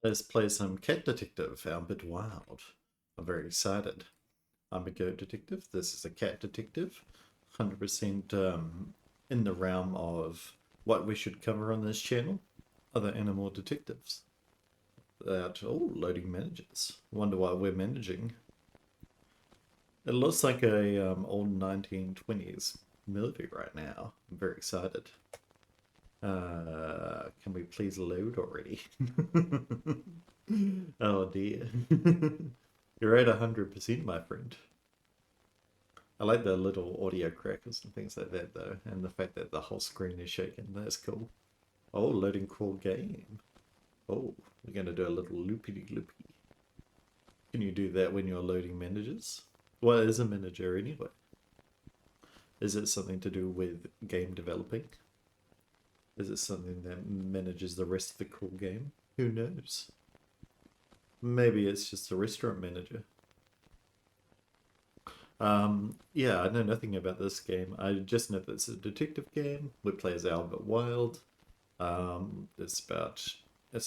Let's play some cat detective, Albert Wilde. I'm very excited. I'm a goat detective. This is a cat detective. 100% in the realm of what we should cover on this channel. Other animal detectives. Loading managers. Wonder why we're managing. It looks like a old 1920s movie right now. I'm very excited. Can we please load already? Oh dear. You're at 100%, my friend. I like the little audio crackers and things like that though, and the fact that the whole screen is shaking. That's cool. Oh, loading cool game. Oh, we're going to do a little loopy-loopy. Can you do that when you're loading managers? What is a manager anyway? Is it something to do with game developing? Is it something that manages the rest of the cool game? Who knows? Maybe it's just a restaurant manager. Yeah, I know nothing about this game. I just know that it's a detective game. We play as Albert Wilde. It's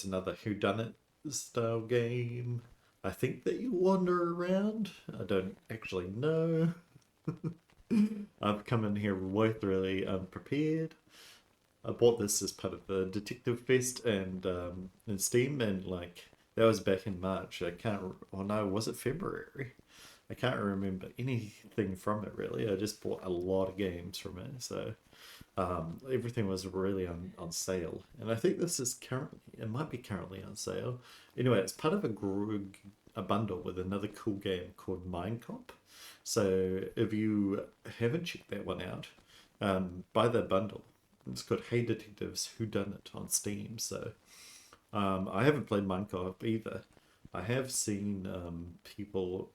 another whodunit style game. I think that you wander around. I don't actually know. I've come in here really unprepared. I bought this as part of the Detective Fest and in Steam, and like that was back in March. Was it February? I can't remember anything from it really. I just bought a lot of games from it, so everything was really on sale. And I think it might be currently on sale. Anyway, it's part of a bundle with another cool game called Minecop. So if you haven't checked that one out, buy that bundle. It's called Hey Detectives Whodunit on Steam. So I haven't played Minecraft either. I have seen people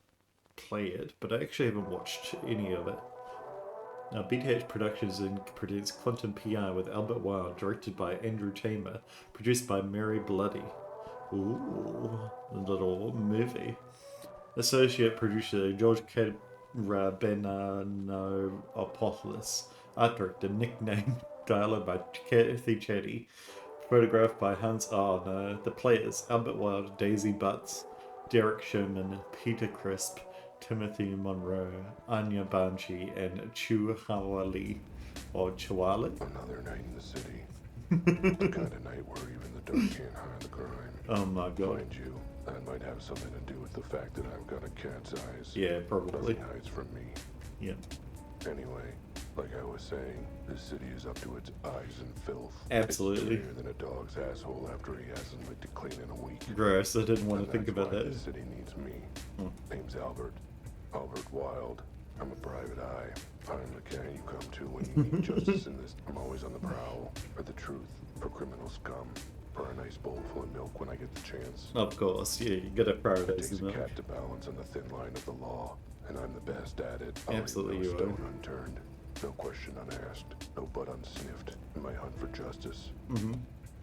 play it, but I actually haven't watched any of it. Now, BTH Productions presents Quantum PI with Albert Wilde, directed by Andrew Tamer, produced by Mary Bloody. Ooh, a little movie. Associate producer George Karabenanopoulos. Art director nicknamed dialogue by Kathy Chetty. Photographed by Hans Arne. The players Albert Wilde, Daisy Butts, Derek Sherman, Peter Crisp, Timothy Monroe, Anya Banshee, and Chu Hawali. Or Chawali? Another night in the city. The kind of night where even the dark can't hide the crime. Oh my god. Mind you, that might have something to do with the fact that I've got a cat's eyes. Yeah, probably. Nothing hides from me. Yeah. Anyway, like I was saying, this city is up to its eyes in filth. Absolutely. It's dirtier than a dog's asshole after he hasn't licked it clean in a week. Gross, I didn't want to think that's about why that. The city needs me. Name's Albert Wilde. I'm a private eye. I'm the kind you come to when you need justice in this. I'm always on the prowl for the truth, for criminal scum, for a nice bowl full of milk when I get the chance. Of course, yeah, you gotta It prioritize takes the a milk. cat to balance on the thin line of the law, and I'm the best at it. I'll Absolutely leave you no are. stone unturned, no question unasked, no butt unsniffed in my hunt for justice.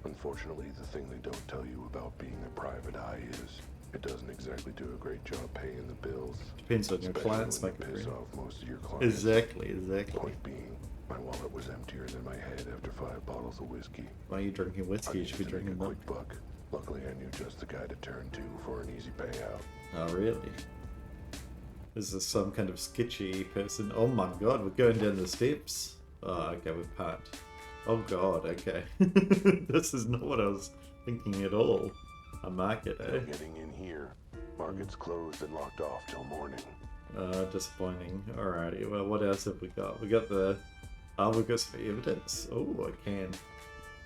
Unfortunately, the thing they don't tell you about being a private eye is it doesn't exactly do a great job paying the bills. Depends on your Especially clients, when my you piss friend. off most of your clients. Exactly. Point being, my wallet was emptier than my head after 5 bottles of whiskey. Why are you drinking whiskey? You should be to make drinking a milk. quick buck. Luckily, I knew just the guy to turn to for an easy payout. Oh, really? Is this some kind of sketchy person? Oh my god, we're going down the steps. Oh, okay, we've parked. Oh god, okay. This is not what I was thinking at all. A market, No eh? getting in here. Market's closed and locked off till morning. Disappointing. Alrighty, well, what else have we got? We got the... Oh, we've got some evidence. Oh, a can.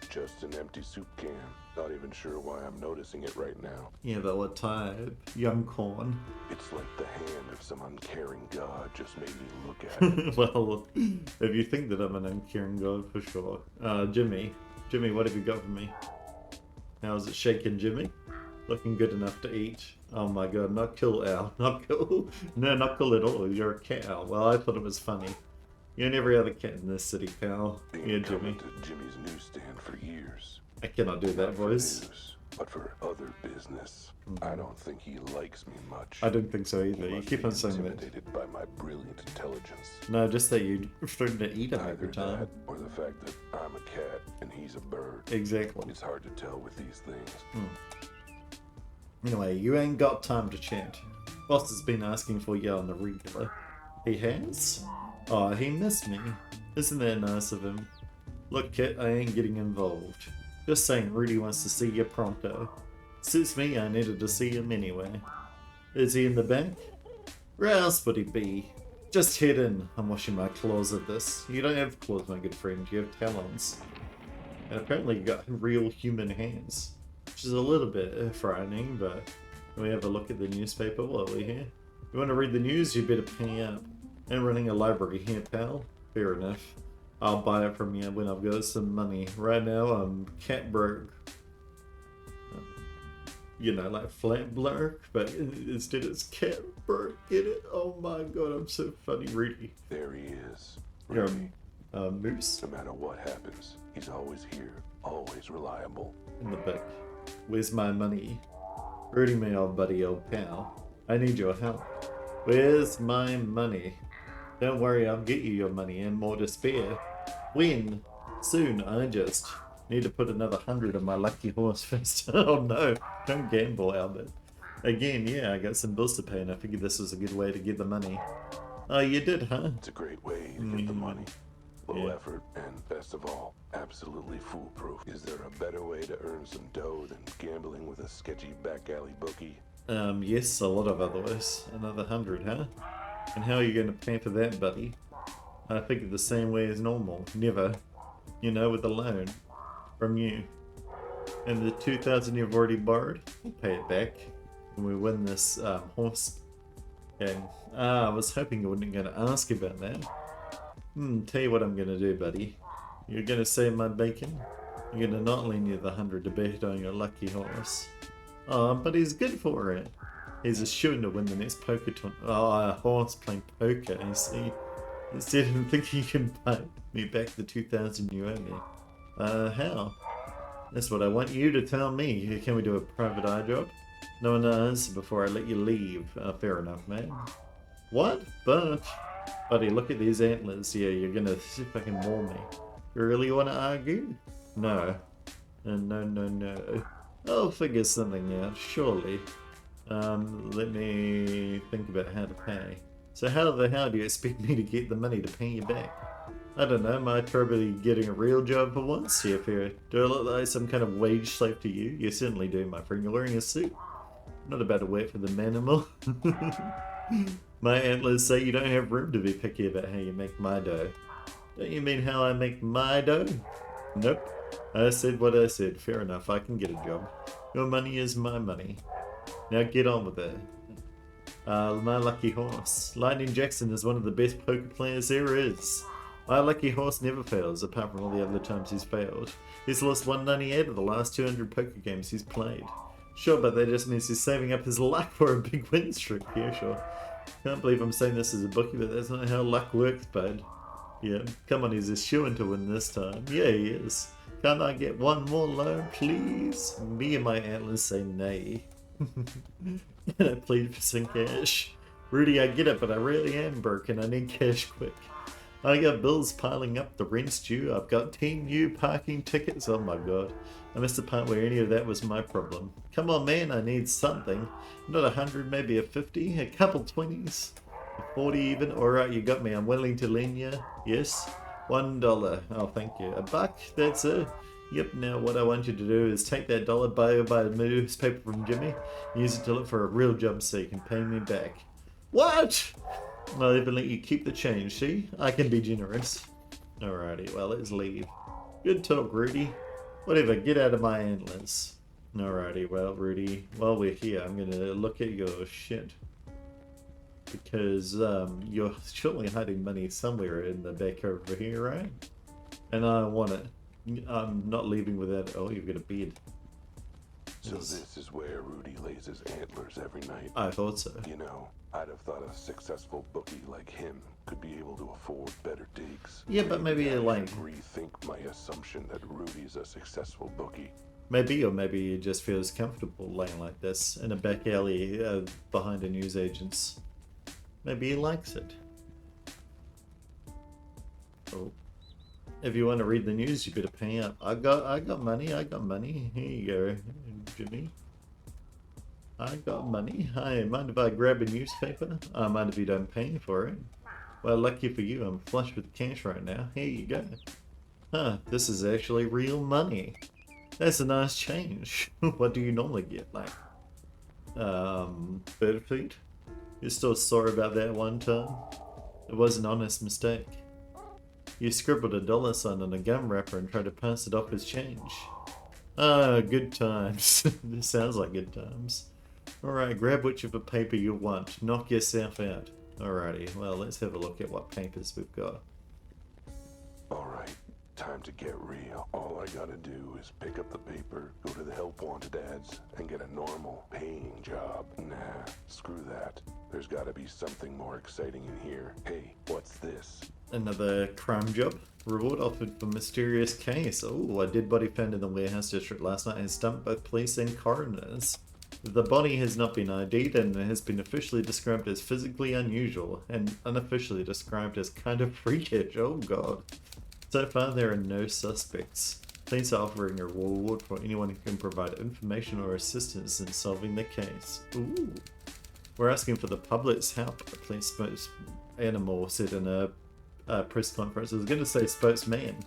Just an empty soup can. Not even sure why I'm noticing it right now. Yeah, but what type? Young corn. It's like the hand of some uncaring god just made me look at it. Well, if you think that I'm an uncaring god, for sure. Jimmy, what have you got for me? How's it shaking, Jimmy? Looking good enough to eat. Oh my god, not cool, Al. Not cool. No, not cool at all. You're a cat, Al. Well, I thought it was funny. You and every other cat in this city, pal. Yeah, Jimmy. Been coming to Jimmy's newsstand for years. I cannot do that Not for voice. news, but for other business. I don't think he likes me much. I don't think so He either. You must keep be on saying that. intimidated by my brilliant intelligence. No, just that you threaten to eat him Either every time. that, or the fact that I'm a cat and he's a bird. Exactly. It's hard to tell with these things. Anyway, you ain't got time to chat. Boss has been asking for you on the regular. He has? Oh, he missed me. Isn't that nice of him? Look, Kit, I ain't getting involved. Just saying Rudy wants to see you pronto. Suits me, I needed to see him anyway. Is he in the bank? Where else would he be? Just head in. I'm washing my claws at this. You don't have claws, my good friend. You have talons. And apparently you got real human hands. Which is a little bit frightening, but can we have a look at the newspaper while we're here? You want to read the news? You better pay up. I'm running a library here, pal. Fair enough. I'll buy it from you when I've got some money. Right now, I'm cat broke. You know, like flat blurk, but instead it's cat broke. Get it? Oh my god, I'm so funny, Rudy. There he is. You're Rudy. a moose No matter what happens, he's always here, always reliable. in the back. Where's my money? Rudy, my old buddy, old pal. I need your help. Where's my money? Don't worry, I'll get you your money and more to spare. When? Soon, I just need to put another 100 on my lucky horse first. Oh no, don't gamble, Albert. Again, yeah, I got some bills to pay and I figured this was a good way to get the money. Oh, you did, huh? It's a great way to get the money. Low Yeah. effort and, best of all, absolutely foolproof. Is there a better way to earn some dough than gambling with a sketchy back alley bookie? Yes, a lot of other ways. Another 100, huh? And how are you going to pay for that, buddy? I figured the same way as normal. Never. You know, with a loan. From you. And the 2,000 you've already borrowed, we'll pay it back when we win this horse game. I was hoping you weren't going to ask about that. Tell you what I'm going to do, buddy. You're going to save my bacon? You're going to not lend you the 100 to bet on your lucky horse. Oh, but he's good for it. He's a shoo to win the next poker tournament. Oh, a horse playing poker, you see. Instead of thinking you can pay me back the 2,000 you owe me. How? That's what I want you to tell me. Can we do a private eye job? No one knows before I let you leave. Fair enough, man. What? But... Buddy, look at these antlers. Yeah, you're gonna fucking maul me. You really want to argue? No. No. I'll figure something out, surely. Let me think about how to pay. So how the hell do you expect me to get the money to pay you back? I don't know, might probably getting a real job for once. See if you do I look like some kind of wage slave to you? You certainly do, my friend. You're wearing a suit. Not about to wait for the manimal. My antlers say you don't have room to be picky about how you make my dough. Don't you mean how I make my dough? Nope. I said what I said. Fair enough, I can get a job. Your money is my money. Now get on with it. My lucky horse. Lightning Jackson is one of the best poker players there is. My lucky horse never fails, apart from all the other times he's failed. He's lost 198 of the last 200 poker games he's played. Sure, but that just means he's saving up his luck for a big win streak. Yeah, sure. Can't believe I'm saying this as a bookie, but that's not how luck works, bud. Yeah, come on, he's a shoo-in to win this time. Yeah, he is. Can't I get one more loan, please? Me and my antlers say nay. Can I plead for some cash? Rudy, I get it, but I really am broke and I need cash quick. I got bills piling up, the rent's due, I've got 10 new parking tickets, oh my god. I missed the part where any of that was my problem. Come on man, I need something. Not 100, maybe a 50, a couple 20s, a 40 even. Alright, you got me, I'm willing to lend you. Yes? $1. Oh, thank you. A buck? That's it? Yep, now what I want you to do is take that dollar, buy a newspaper from Jimmy, use it to look for a real job so you can pay me back. What? I'll even let you keep the change, see? I can be generous. Alrighty, well, let's leave. Good talk, Rudy. Whatever, get out of my antlers. Alrighty, well, Rudy, while we're here, I'm gonna look at your shit. Because, you're surely hiding money somewhere in the back over here, right? And I want it. I'm not leaving without... Oh, you've got a bed. So this is where Rudy lays his antlers every night. I thought so. You know, I'd have thought a successful bookie like him could be able to afford better digs. Yeah, but maybe I like... should rethink my assumption that Rudy's a successful bookie. Maybe, or maybe he just feels comfortable laying like this in a back alley behind a newsagent's. Maybe he likes it. Oh. If you want to read the news, you better pay up. I got money. Here you go, Jimmy. I got money. Hi, mind if I grab a newspaper? I mind if you don't pay for it? Well, lucky for you, I'm flush with cash right now. Here you go. Huh, this is actually real money. That's a nice change. What do you normally get? Like, bird feet? You're still sorry about that one time? It was an honest mistake. You scribbled a dollar sign on a gum wrapper and tried to pass it off as change. Ah, good times. This sounds like good times. Alright, grab whichever paper you want. Knock yourself out. Alrighty, well, let's have a look at what papers we've got. Alright, time to get real. All I gotta do is pick up the paper, go to the help wanted ads, and get a normal, paying job. Nah, screw that. There's gotta be something more exciting in here. Hey, what's this? Another crime job. Reward offered for mysterious case. Oh, a dead body found in the warehouse district last night has stumped both police and coroners. The body has not been ID'd and has been officially described as physically unusual and unofficially described as kind of freakish. Oh god. So far there are no suspects. Police are offering a reward for anyone who can provide information or assistance in solving the case. Ooh. We're asking for the public's help, a police spokesman said in a press conference. I was going to say spokesman.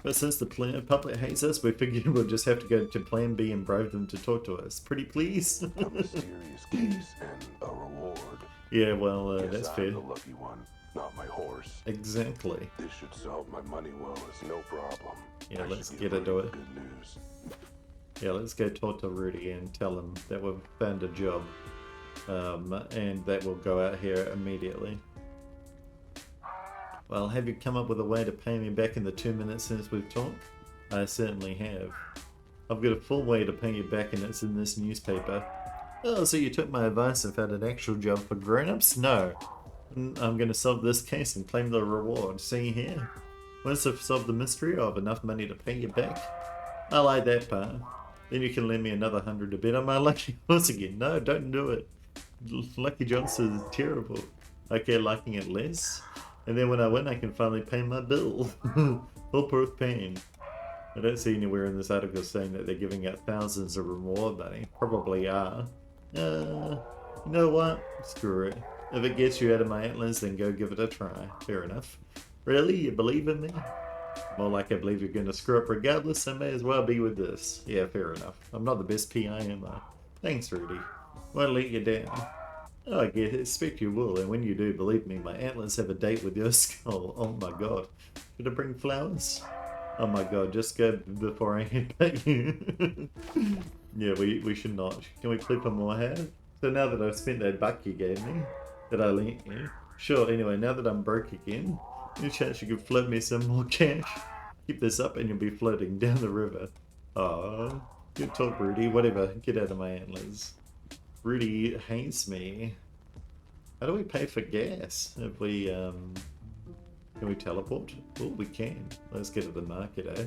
But since the public hates us, we figured we'll just have to go to Plan B and bribe them to talk to us. Pretty please? A mysterious case and a reward. Yeah, well, Guess that's I'm fair. the lucky one, not my horse. Exactly. This should solve my money woes, no problem. Yeah, I let's should get be into it. Good news. Yeah, let's go talk to Rudy and tell him that we've found a job. And that will go out here immediately. Well, have you come up with a way to pay me back in the 2 minutes since we've talked? I certainly have. I've got a full way to pay you back and it's in this newspaper. Oh, so you took my advice and found an actual job for grown-ups? No. I'm going to solve this case and claim the reward. See here? Once I've solved the mystery, I'll have enough money to pay you back. I like that part. Then you can lend me another 100 to bet on my lucky horse again. No, don't do it. Lucky Johnson is terrible. Okay, liking it less. And then when I win, I can finally pay my bill. Foolproof pain. I don't see anywhere in this article saying that they're giving out thousands of reward money. Probably are. You know what? Screw it. If it gets you out of my atlas, then go give it a try. Fair enough. Really? You believe in me? More like I believe you're going to screw up regardless, I may as well be with this. Yeah, fair enough. I'm not the best PI, am I? Thanks, Rudy. Won't let you down. Oh, I expect you will, and when you do, believe me, my antlers have a date with your skull. Oh my god. Should I bring flowers? Oh my god, just go before I headbutt you. Yeah, we should not. Can we clip on more hair? So now that I've spent that buck you gave me, that I lent you. Sure, anyway, now that I'm broke again, any chance you could float me some more cash? Keep this up and you'll be floating down the river. Oh, good talk, Rudy. Whatever, get out of my antlers. Rudy hates me. How do we pay for gas? If we, can we teleport? Oh, we can. Let's get to the market, eh?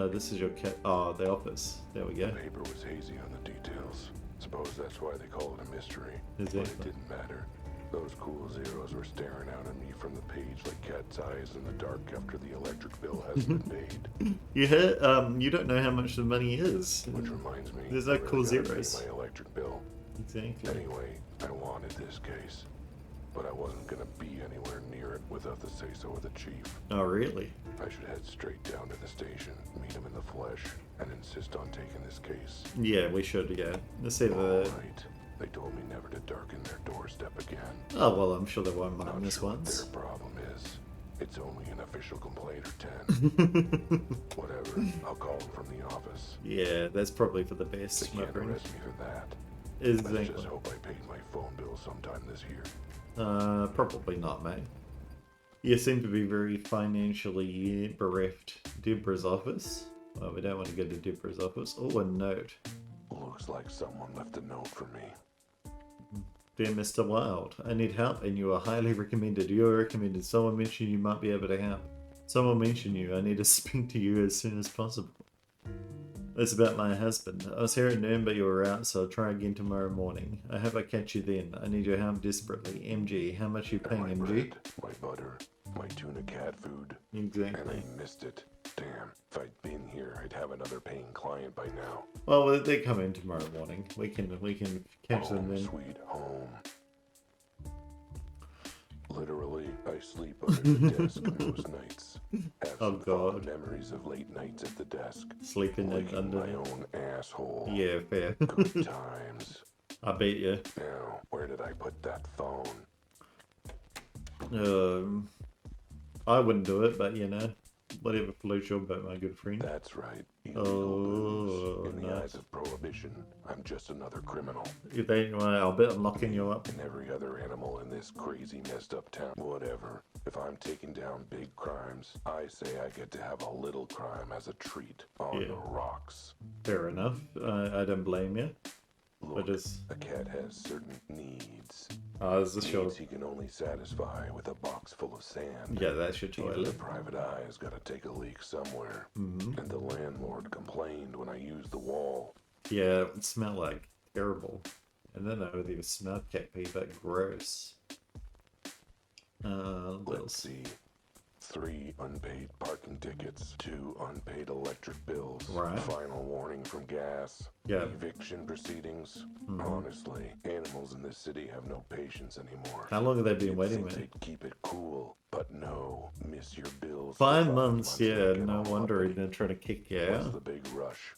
This is your the office. There we go. The paper was hazy on the details. Suppose that's why they call it a mystery. Exactly. But it didn't matter. Those cool zeros were staring out at me from the page like cat's eyes in the dark after the electric bill hasn't been paid. You don't know how much the money is. Which reminds me, There's no I really cool gotta pay zeros. my electric bill. Exactly. Anyway, I wanted this case, but I wasn't gonna be anywhere near it without the say-so of the chief. Oh, really? I should head straight down to the station, meet him in the flesh, and insist on taking this case. Yeah, we should, yeah. Let's see the... Right. They told me never to darken their doorstep again. Oh, well, I'm sure they won't Not mind this sure what once. their problem is. It's only an official complaint or 10. Whatever. I'll call them from the office. Yeah, that's probably for the They best, my can't friend. arrest me for that. Exactly. Let's just hope I paid my phone bill sometime this year. Probably not, mate. You seem to be very financially bereft. Deborah's office? Well, we don't want to go to Deborah's office. Oh, a note. Looks like someone left a note for me. Dear Mr. Wilde, I need help and you are highly recommended. You are recommended. Someone mentioned you might be able to help. Someone mentioned you. I need to speak to you as soon as possible. It's about my husband. I was here at noon, but you were out, so I'll try again tomorrow morning. I hope I catch you then. I need your help desperately. MG, how much you paying, My MG? bread, my butter, my tuna cat food. And Exactly. I missed it. Damn, if I'd been here, I'd have another paying client by now. Well, they come in tomorrow morning. We can catch them Home, then. sweet home. Literally, I sleep under the desk most nights. Have Oh, some fond God. memories of late nights at the desk. Sleeping in Licking under my it. own asshole. Yeah, fair. Good times. I bet you. Now, where did I put that phone? I wouldn't do it, but you know, whatever floats your boat, my good friend. That's right. Illegal Oh, booze. In the nice. eyes of prohibition, I'm just another criminal. If they, well, I'll bet I'm locking you up. And every other animal in this crazy messed up town. Whatever. If I'm taking down big crimes, I say I get to have a little crime as a treat on Yeah. the rocks. Fair enough. I don't blame you. Look, just- a cat has certain needs. There's a show. Needs he can only satisfy with a box full of sand. Yeah, that's your Even the toilet. private eye has got to take a leak somewhere. Mm-hmm. And the landlord complained when I used the wall. Yeah, it smelled like terrible. And then I would even smell cat pee, but gross. What Let's else? see. 3 unpaid parking tickets, 2 unpaid electric bills, Right. final warning from gas, Yeah. eviction proceedings. Honestly, animals in this city have no patience anymore. How long have they been You'd waiting, think mate? they'd keep it cool, but no, miss your bills. 5 for months, yeah, they get no all wonder uppity. they're trying to kick you What's out. the big rush?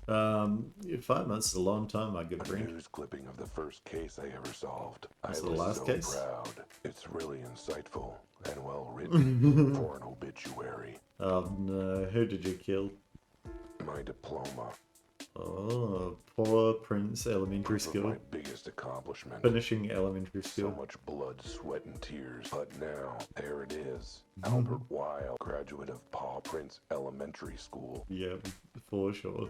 5 months is a long time, my good A friend. news clipping of the first case I ever solved. That's I the was last so case? proud. It's really insightful and well written for an obituary. Oh no, who did you kill? My diploma, Oh, poor Prince Elementary proof of School. my biggest accomplishment. Finishing elementary So school. much blood, sweat, and tears. But now, there it is. Mm-hmm. Albert Wilde, graduate of Paw Prince Elementary School. Yeah, for sure.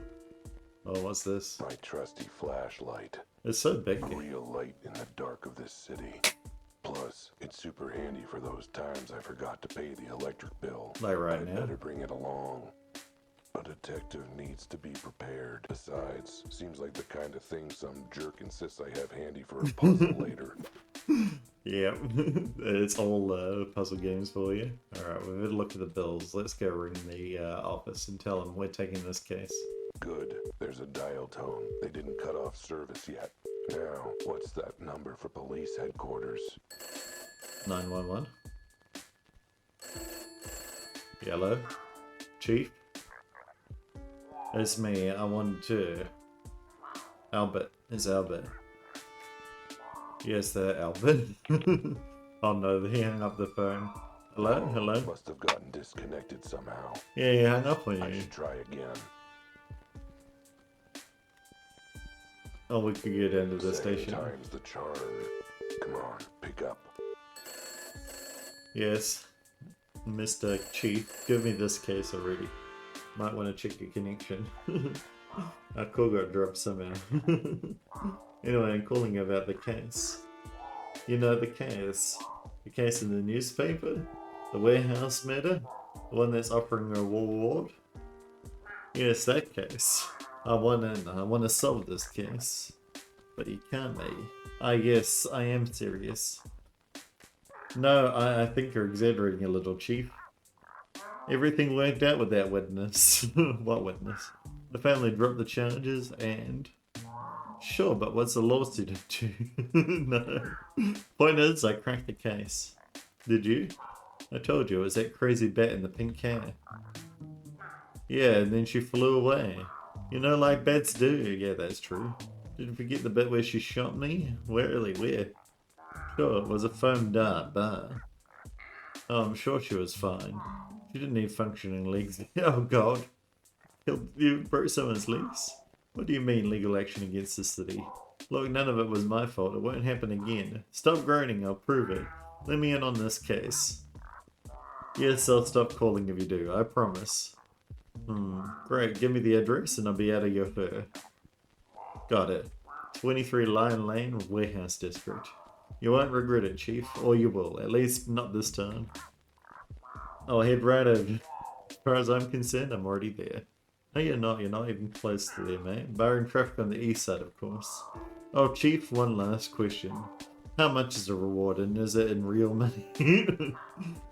Oh, what's this? My trusty flashlight. It's so big. Real light in the dark of this city. Plus, it's super handy for those times I forgot to pay the electric bill. Like right I'd now. better bring it along. A detective needs to be prepared. Besides, seems like the kind of thing some jerk insists I have handy for a puzzle later. Yeah, it's all puzzle games for you. Alright, we've had a look at the bills. Let's go ring the office and tell them we're taking this case. Good. There's a dial tone. They didn't cut off service yet. Now, what's that number for police headquarters? 911. Hello? Chief? It's me. I wanted to... Albert. It's Albert. Yes, there, Albert. Oh no, he hung up the phone. Hello? Hello? Must have gotten disconnected somehow. Yeah, he hung up on I you. should try again. Oh, we could go down to the Same station. time's the charm. Come on, pick up. Yes. Mr. Chief, give me this case already. Might want to check your connection. Our call got dropped somehow. Anyway, I'm calling about the case. You know the case? The case in the newspaper? The warehouse murder? The one that's offering a reward? Yes, that case. I want to solve this case. But you can't, mate. Yes, I am serious. No, I think you're exaggerating a little, Chief. Everything worked out with that witness. What witness? The family dropped the charges and... Sure, but what's the lawsuit into? No. Point is, I cracked the case. Did you? I told you, it was that crazy bat in the pink cat. Yeah, and then she flew away. You know, like bats do. Yeah, that's true. Did you forget the bit where she shot me? Where? Sure, it was a foam dart, but... Oh, I'm sure she was fine. She didn't need functioning legs. Oh god. You broke someone's legs? What do you mean, legal action against the city? Look, none of it was my fault. It won't happen again. Stop groaning, I'll prove it. Let me in on this case. Yes, I'll stop calling if you do, I promise. Great, give me the address and I'll be out of your fur. Got it. 23 Lion Lane, Warehouse District. You won't regret it, Chief, or you will. At least not this time. I'll head right over. As far as I'm concerned, I'm already there. No, you're not. You're not even close to there, mate. Barring traffic on the east side, of course. Oh, Chief, one last question. How much is the reward, and is it in real money?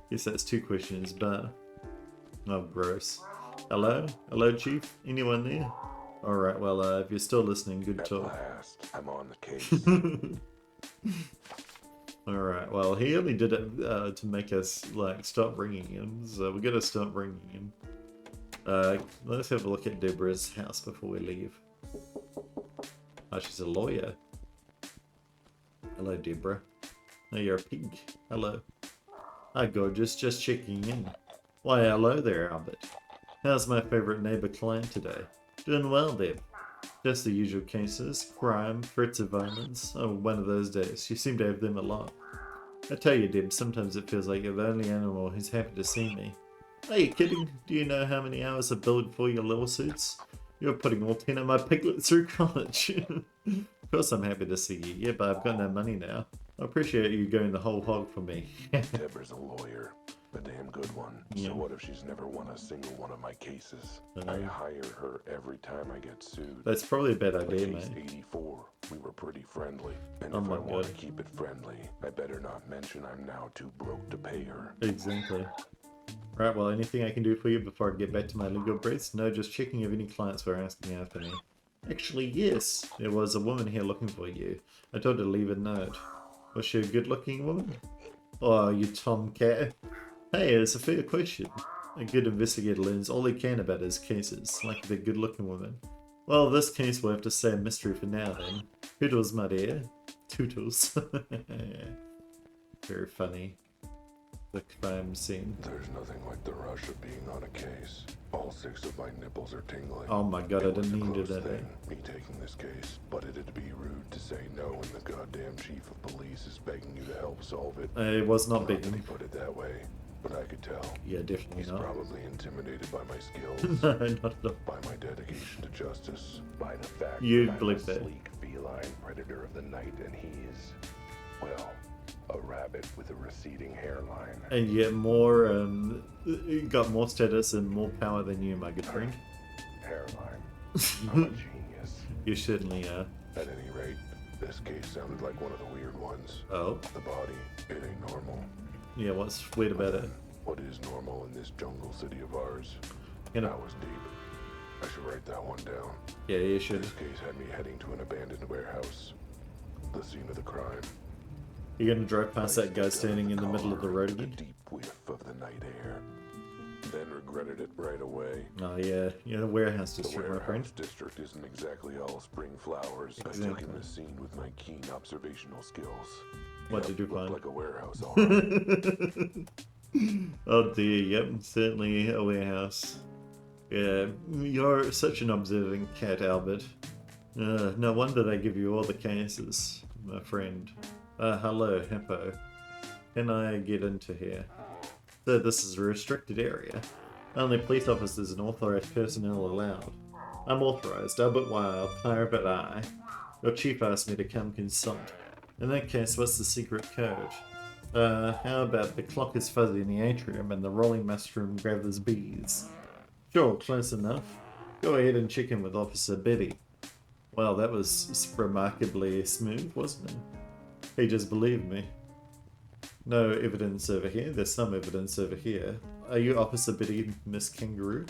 Yes, that's two questions, but... Oh, gross. Hello? Hello, Chief? Anyone there? Alright, well, if you're still listening, good At talk. last, I'm on the case. Alright, well, he only did it to make us, like, stop ringing him, so we gotta stop ringing him. Let's have a look at Deborah's house before we leave. Oh, she's a lawyer. Hello, Deborah. Oh, you're a pig. Hello. Hi, gorgeous. Just checking in. Why, hello there, Albert. How's my favourite neighbour client today? Doing well, Deb. Just the usual cases. Crime, threats of violence. Oh, one of those days. You seem to have them a lot. I tell you, Deb, sometimes it feels like you're the only animal who's happy to see me. Are you kidding? Do you know how many hours I've billed for your lawsuits? You're putting all 10 of my piglets through college. Of course I'm happy to see you. Yeah, but I've got no money now. I appreciate you going the whole hog for me. Deborah's a lawyer. A damn good one. Yeah. So what if she's never won a single one of my cases? I hire her every time I get sued. That's probably a bad Like idea, case mate. 84, we were pretty friendly. And Oh if my I want to God. keep it friendly, I better not mention I'm now too broke to pay her. Exactly. Right, well, anything I can do for you before I get back to my legal briefs? No, just checking if any clients were asking after me. Actually, yes. There was a woman here looking for you. I told her to leave a note. Was she a good-looking woman? Oh, you tomcat. Hey, it's a fair question. A good investigator learns all he can about his cases, like the good-looking woman. Well, this case will have to stay a mystery for now, then. Toodles, my dear. Toodles. Very funny. The crime scene. There's nothing like the rush of being on a case. All 6 of my nipples are tingling. Oh my god, I It was didn't a mean to do close that. thing, me taking this case, but it'd be rude to say no when the goddamn chief of police is begging you to help solve it. It was not Not that begging. he put it that way, but I could tell. Yeah, definitely He's not. probably intimidated by my skills, No, not at all. by my dedication to justice, by the fact You that I'm believe a that. sleek feline predator of the night, and he's, well, a rabbit with a receding hairline. And yet more, got more status and more power than you, my good friend. Hairline. I'm a genius. You certainly are. At any rate, this case sounded like one of the weird ones. Oh, The body, it ain't normal. yeah, what's weird about it? What is normal in this jungle city of ours? You know, That was deep. I should write that one down. yeah, you should. This case had me heading to an abandoned warehouse. The scene of the crime. You're gonna drive past I that guy stepped out standing in the middle of the car road into again? the deep whiff of the night air. Then regretted it right away. Oh yeah, the warehouse The district, my friend. warehouse district isn't exactly all spring flowers. I took Exactly. in the scene with my keen observational skills. What Yep, did you looked find? like a warehouse, all right. Oh dear, yep, certainly a warehouse. Yeah, you're such an observing cat, Albert. No wonder they give you all the cases, my friend. Hello, Hippo. Can I get into here? So this is a restricted area. Only police officers and authorized personnel allowed. I'm authorized, Albert Wilde, Private Eye. Your chief asked me to come consult. In that case, what's the secret code? How about the clock is fuzzy in the atrium and the rolling mushroom gathers bees? Sure, close enough. Go ahead and check in with Officer Betty. Well, that was remarkably smooth, wasn't it? He just believed me. No evidence over here. There's some evidence over here. Are you Officer Betty, Miss Kangaroo?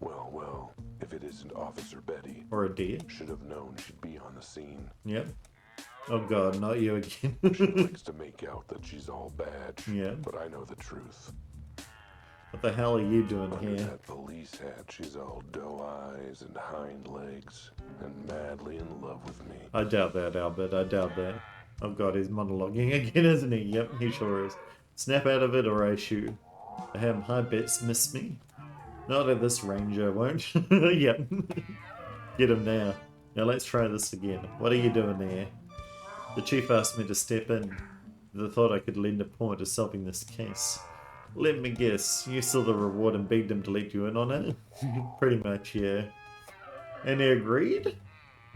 Well, if it isn't Officer Betty, Or a deer? should have known she'd be on the scene. Yep. Oh god, not you She again. likes to make out that she's all bad. Yeah. But I know the truth. What the hell are you doing Under here? that police hat, she's all doe eyes and hind legs, and madly in love with me. I doubt that, Albert. I doubt that. Oh god, he's monologuing again, isn't he? Yep, he sure is. Snap out of it or I shoot. I have high bets, miss me. Not at this range, I won't. Yep. Get him now. Now let's try this again. What are you doing there? The chief asked me to step in. I thought I could lend a paw to solving this case. Let me guess, you saw the reward and begged him to let you in on it? Pretty much, yeah. And he agreed?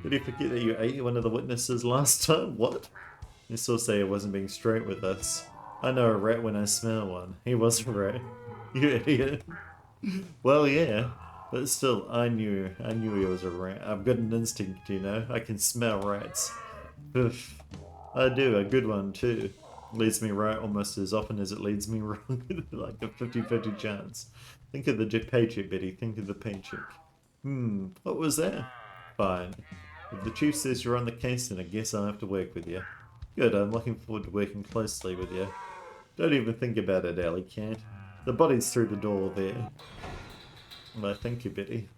Did he forget that you ate one of the witnesses last time? What? You still say he wasn't being straight with us. I know a rat when I smell one. He was a rat. You idiot. Well, yeah. But still, I knew he was a rat. I've got an instinct, you know. I can smell rats. Oof. I do, a good one too. Leads me right almost as often as it leads me wrong. Like a 50-50 chance. Think of the paycheck, Betty. Think of the paycheck. What was that? Fine. If the chief says you're on the case, then I guess I'll have to work with you. Good, I'm looking forward to working closely with you. Don't even think about it, alley cat. The body's through the door there. Well, thank you, Betty.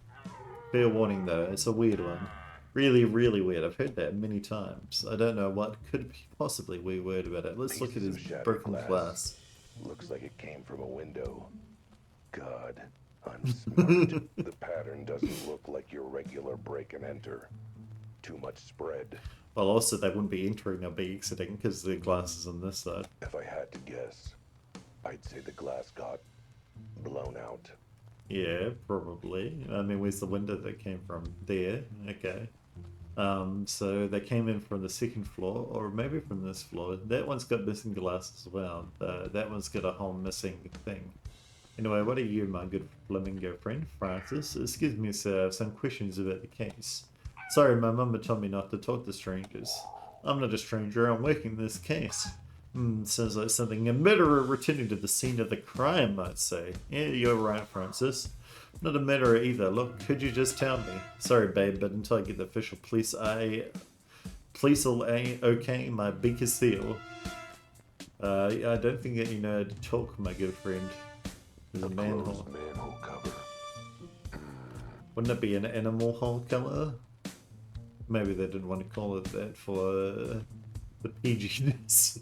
Fair warning, though, it's a weird one. Really, really weird. I've heard that many times. I don't know what could be possibly weird about it. Let's look at his broken glass. Looks like it came from a window. God, I'm smart. The pattern doesn't look like your regular break and enter. Too much spread. Well, also, they wouldn't be entering or be exiting because the glass is on this side. If I had to guess, I'd say the glass got blown out. Yeah, probably. I mean, where's the window that came from? There. Okay. So they came in from the second floor, or maybe from this floor. That one's got missing glass as well. That one's got a whole missing thing. Anyway, what are you, my good flamingo friend, Francis? Excuse me, sir, I have some questions about the case. Sorry, my mama told me not to talk to strangers. I'm not a stranger, I'm working this case. Sounds like something a murderer returning to the scene of the crime might say. Yeah, you're right, Francis. Not a murderer either. Look, could you just tell me? Sorry, babe, but until I get the official police will okay my beak is sealed. I don't think that you know how to talk, my good friend. There's a manhole. Manhole cover. Wouldn't it be an animal hole color? Maybe they didn't want to call it that for the PGness.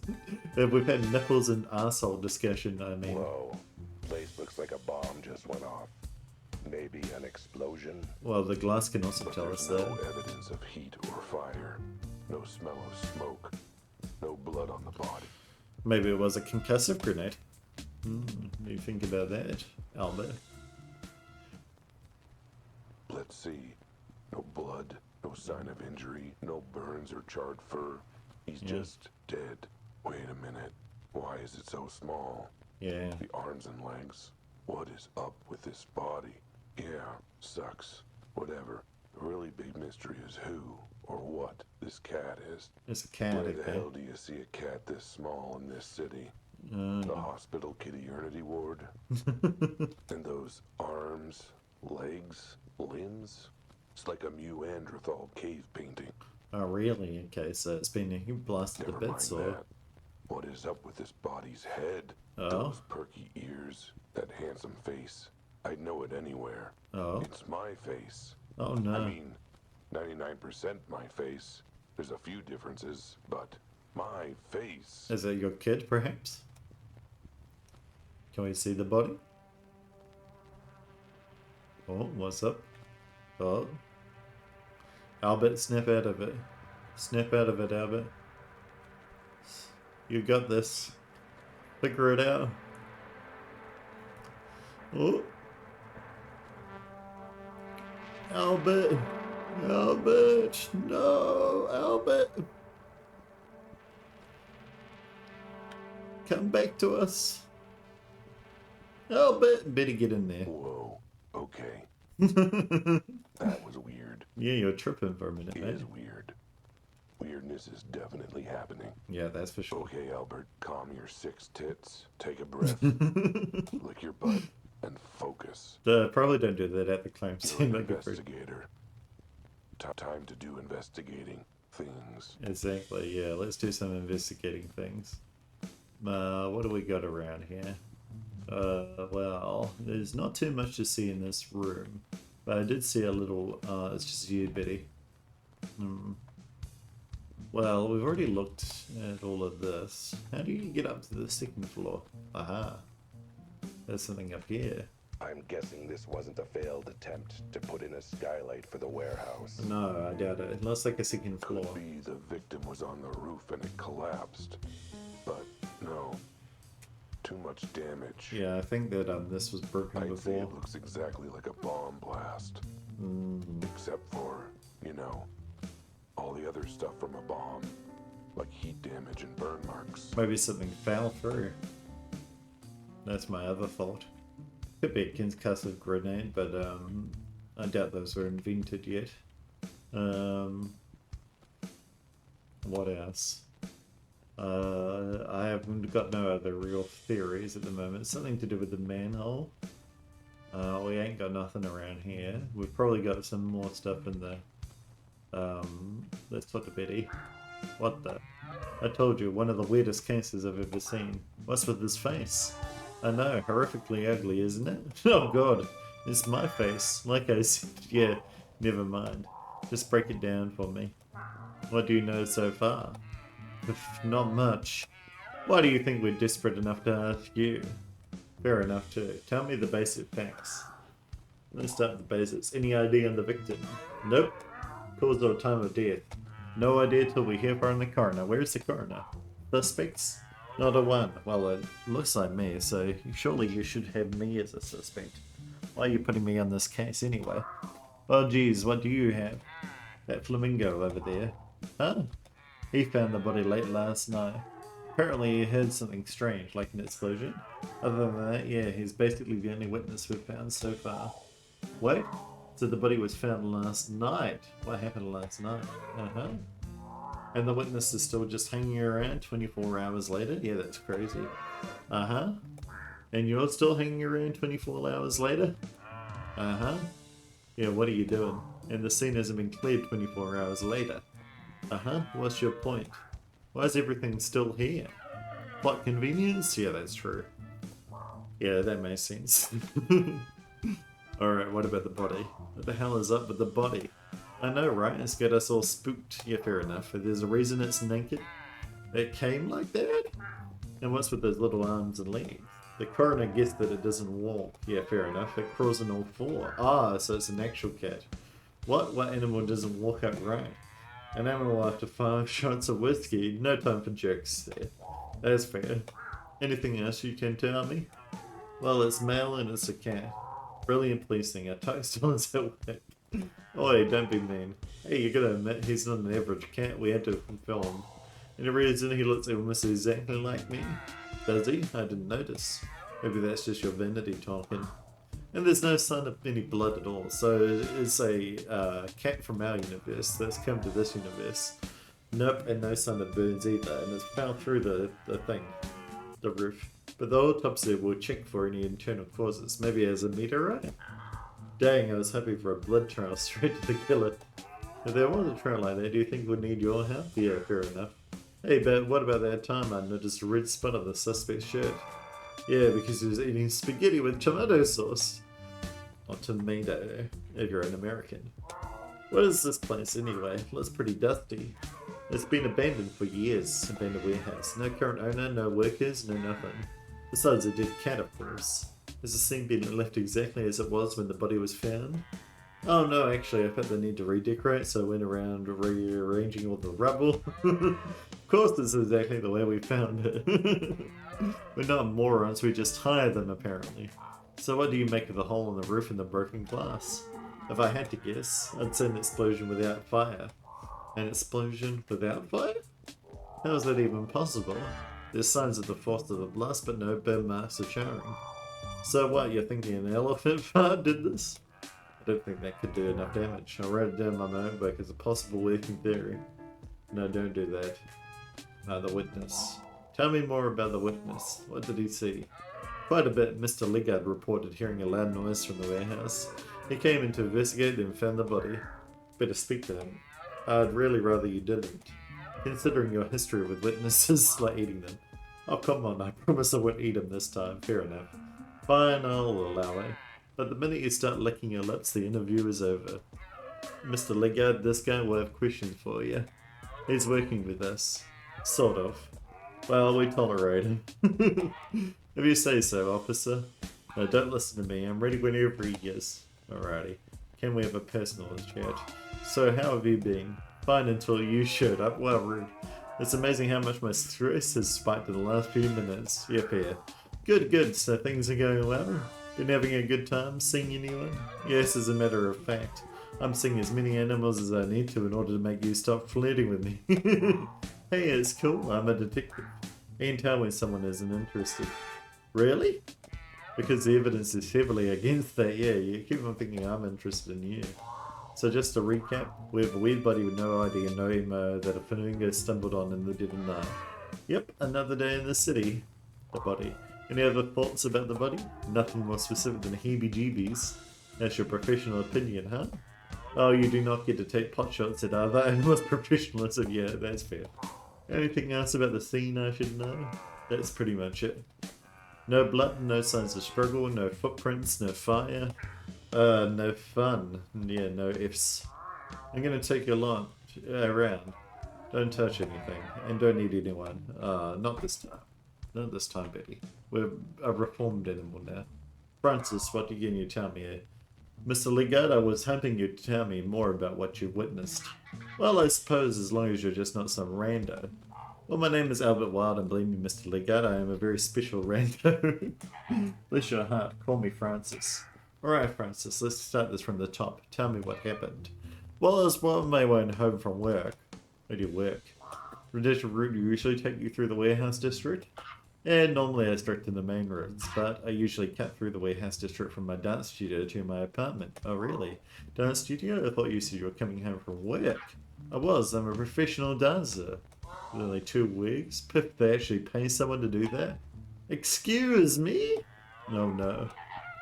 We've had nipples and arsehole discussion, I mean. Whoa. Place looks like a bomb just went off. Maybe an explosion. Well, the glass can also tell us that. No evidence of heat or fire. No smell of smoke. No blood on the body. Maybe it was a concussive grenade. What do you think about that, Albert? Let's see. No blood. No sign of injury. No burns or charred fur. He's just dead. Wait a minute. Why is it so small? Yeah. The arms and legs. What is up with this body? Yeah, sucks. Whatever. The really big mystery is who or what this cat is. It's a cat, Where the hell do you see a cat this small in this city? The hospital kitty-ernity ward? And those arms, legs, limbs? It's like a Neanderthal cave painting. Oh, really? Okay, so it's been blasted to bits, or... That. What is up with this body's head? Oh? Those perky ears, that handsome face. I'd know it anywhere. Oh? It's my face. Oh, no. I mean, 99% my face. There's a few differences, but my face. Is it your kid, perhaps? Can we see the body? Oh, what's up? Oh. Albert, snap out of it. Snap out of it, Albert. You got this. Figure it out. Oh. Albert. Albert. No, Albert. Come back to us. Albert. Better get in there. Whoa. Okay. That was weird. Yeah, you're tripping for a minute, It mate. is weird. Weirdness is definitely happening. Yeah, that's for sure. Okay, Albert, calm your 6 tits. Take a breath. Lick your butt and focus. Probably don't do that at the crime You're scene, an like a freak. investigator. Time to do investigating things. Exactly, yeah. Let's do some investigating things. What do we got around here? Well, there's not too much to see in this room. But I did see a little, it's just you, Betty. Well, we've already looked at all of this. How do you get up to the second floor? Aha. There's something up here. I'm guessing this wasn't a failed attempt to put in a skylight for the warehouse. No, I doubt it. It looks like a second floor. Could be the victim was on the roof and it collapsed. But no. Too much damage. Yeah, I think that this was broken I'd say before. it looks exactly like a bomb blast. Except for, you know, all the other stuff from a bomb. Like heat damage and burn marks. Maybe something fell through. That's my other thought. Could be a concussive grenade, but I doubt those were invented yet. What else? I haven't got no other real theories at the moment. Something to do with the manhole. We ain't got nothing around here. We've probably got some more stuff in the... let's put to Betty. What the? I told you, one of the weirdest cases I've ever seen. What's with his face? I know, horrifically ugly, isn't it? Oh god, it's my face. Like I said, yeah, never mind. Just break it down for me. What do you know so far? Not much. Why do you think we're desperate enough to ask you? Fair enough too. Tell me the basic facts. Let's start with the basics. Any idea on the victim? Nope. Cause or time of death? No idea till we hear from the coroner. Where's the coroner? Suspects? Not a one. Well, it looks like me, so surely you should have me as a suspect. Why are you putting me on this case anyway? Oh geez, what do you have? That flamingo over there. Huh? He found the body late last night. Apparently he heard something strange, like an explosion. Other than that, yeah, he's basically the only witness we've found so far. Wait? So the body was found last night. What happened last night? Uh-huh. And the witness is still just hanging around 24 hours later? Yeah, that's crazy. Uh-huh. And you're still hanging around 24 hours later? Uh-huh. Yeah, what are you doing? And the scene hasn't been cleared 24 hours later. Uh-huh. What's your point? Why is everything still here? Plot convenience? Yeah, that's true. Yeah, that makes sense. Alright, what about the body? What the hell is up with the body? I know, right? It's got us all spooked. Yeah, fair enough. But there's a reason it's naked. It came like that? And what's with those little arms and legs? The coroner guessed that it doesn't walk. Yeah, fair enough. It crawls on all four. Ah, so it's an actual cat. What? What animal doesn't walk upright? An animal after 5 shots of whiskey. No time for jokes there. That's fair. Anything else you can tell me? Well, it's male and it's a cat. Brilliant policing. A still is at work. Oi, don't be mean. Hey, you gotta admit he's not an average cat. We had to film. Any reason he looks almost exactly like me? Does he? I didn't notice. Maybe that's just your vanity talking. And there's no sign of any blood at all. So it's a cat from our universe that's come to this universe. Nope, and no sign of burns either. And it's fell through the thing, the roof. But the autopsy will check for any internal causes. Maybe as a meteorite? Dang, I was hoping for a blood trail straight to the killer. If there was a trail like that, do you think we'd need your help? Yeah, fair enough. Hey, but what about that time I noticed a red spot on the suspect's shirt? Yeah, because he was eating spaghetti with tomato sauce. Or tomato, if you're an American. What is this place anyway? Looks pretty dusty. It's been abandoned for years. Abandoned warehouse. No current owner, no workers, no nothing. Besides a dead cat, of course. Has the scene been left exactly as it was when the body was found? Oh no, actually, I felt the need to redecorate, so I went around rearranging all the rubble. Of course, this is exactly the way we found it. We're not morons, we just hired them, apparently. So what do you make of the hole in the roof and the broken glass? If I had to guess, I'd say an explosion without fire. An explosion without fire? How is that even possible? There's signs of the force of the blast, but no burn marks are showing. So what, you're thinking an elephant fart did this? I don't think that could do enough damage. I wrote it down in my notebook as a possible working theory. No, don't do that. The witness. Tell me more about the witness. What did he see? Quite a bit. Mr. Liggard reported hearing a loud noise from the warehouse. He came in to investigate and found the body. Better speak to him. I'd really rather you didn't. Considering your history with witnesses, like eating them. Oh, come on, I promise I won't eat them this time. Fair enough. Fine, I'll allow it. But the minute you start licking your lips, the interview is over. Mr. Liggard, this guy will have questions for you. He's working with us. Sort of. Well, we tolerate him. If you say so, officer. No, don't listen to me. I'm ready whenever he is. Alrighty. Can we have a personal chat? So, how have you been? Fine until you showed up. Well, rude. It's amazing how much my stress has spiked in the last few minutes. Yep, here. Good, good. So things are going well? Been having a good time? Seeing anyone? Yes, as a matter of fact. I'm seeing as many animals as I need to in order to make you stop flirting with me. Hey, it's cool. I'm a detective. I can tell when someone isn't interested. Really? Because the evidence is heavily against that, yeah, you keep on thinking I'm interested in you. So just to recap, we have a weird body with no ID and no emo that a flamingo stumbled on in the dead of night. Yep, another day in the city. The body. Any other thoughts about the body? Nothing more specific than heebie-jeebies. That's your professional opinion, huh? Oh, you do not get to take pot shots at other animals' professionalism. Yeah, that's fair. Anything else about the scene I should know? That's pretty much it. No blood, no signs of struggle, no footprints, no fire. No fun. Yeah, no ifs. I'm gonna take you along, around. Don't touch anything, and don't eat anyone. Not this time. Not this time, Betty. We're a reformed animal now. Francis, what can you tell me? Mr. Legard, I was hoping you'd tell me more about what you witnessed. Well, I suppose as long as you're just not some rando. Well, my name is Albert Wilde, and believe me, Mr. Legard, I am a very special rando. Bless your heart, call me Francis. Alright, Francis, let's start this from the top. Tell me what happened. Well, I was on my way home from work. Where do you work? Does your route usually take you through the warehouse district? Yeah, normally I start to the main roads, but I usually cut through the warehouse district from my dance studio to my apartment. Oh really? Dance studio? I thought you said you were coming home from work. I was, I'm a professional dancer. With only 2 weeks? Piff, they actually pay someone to do that? Excuse me? No, no.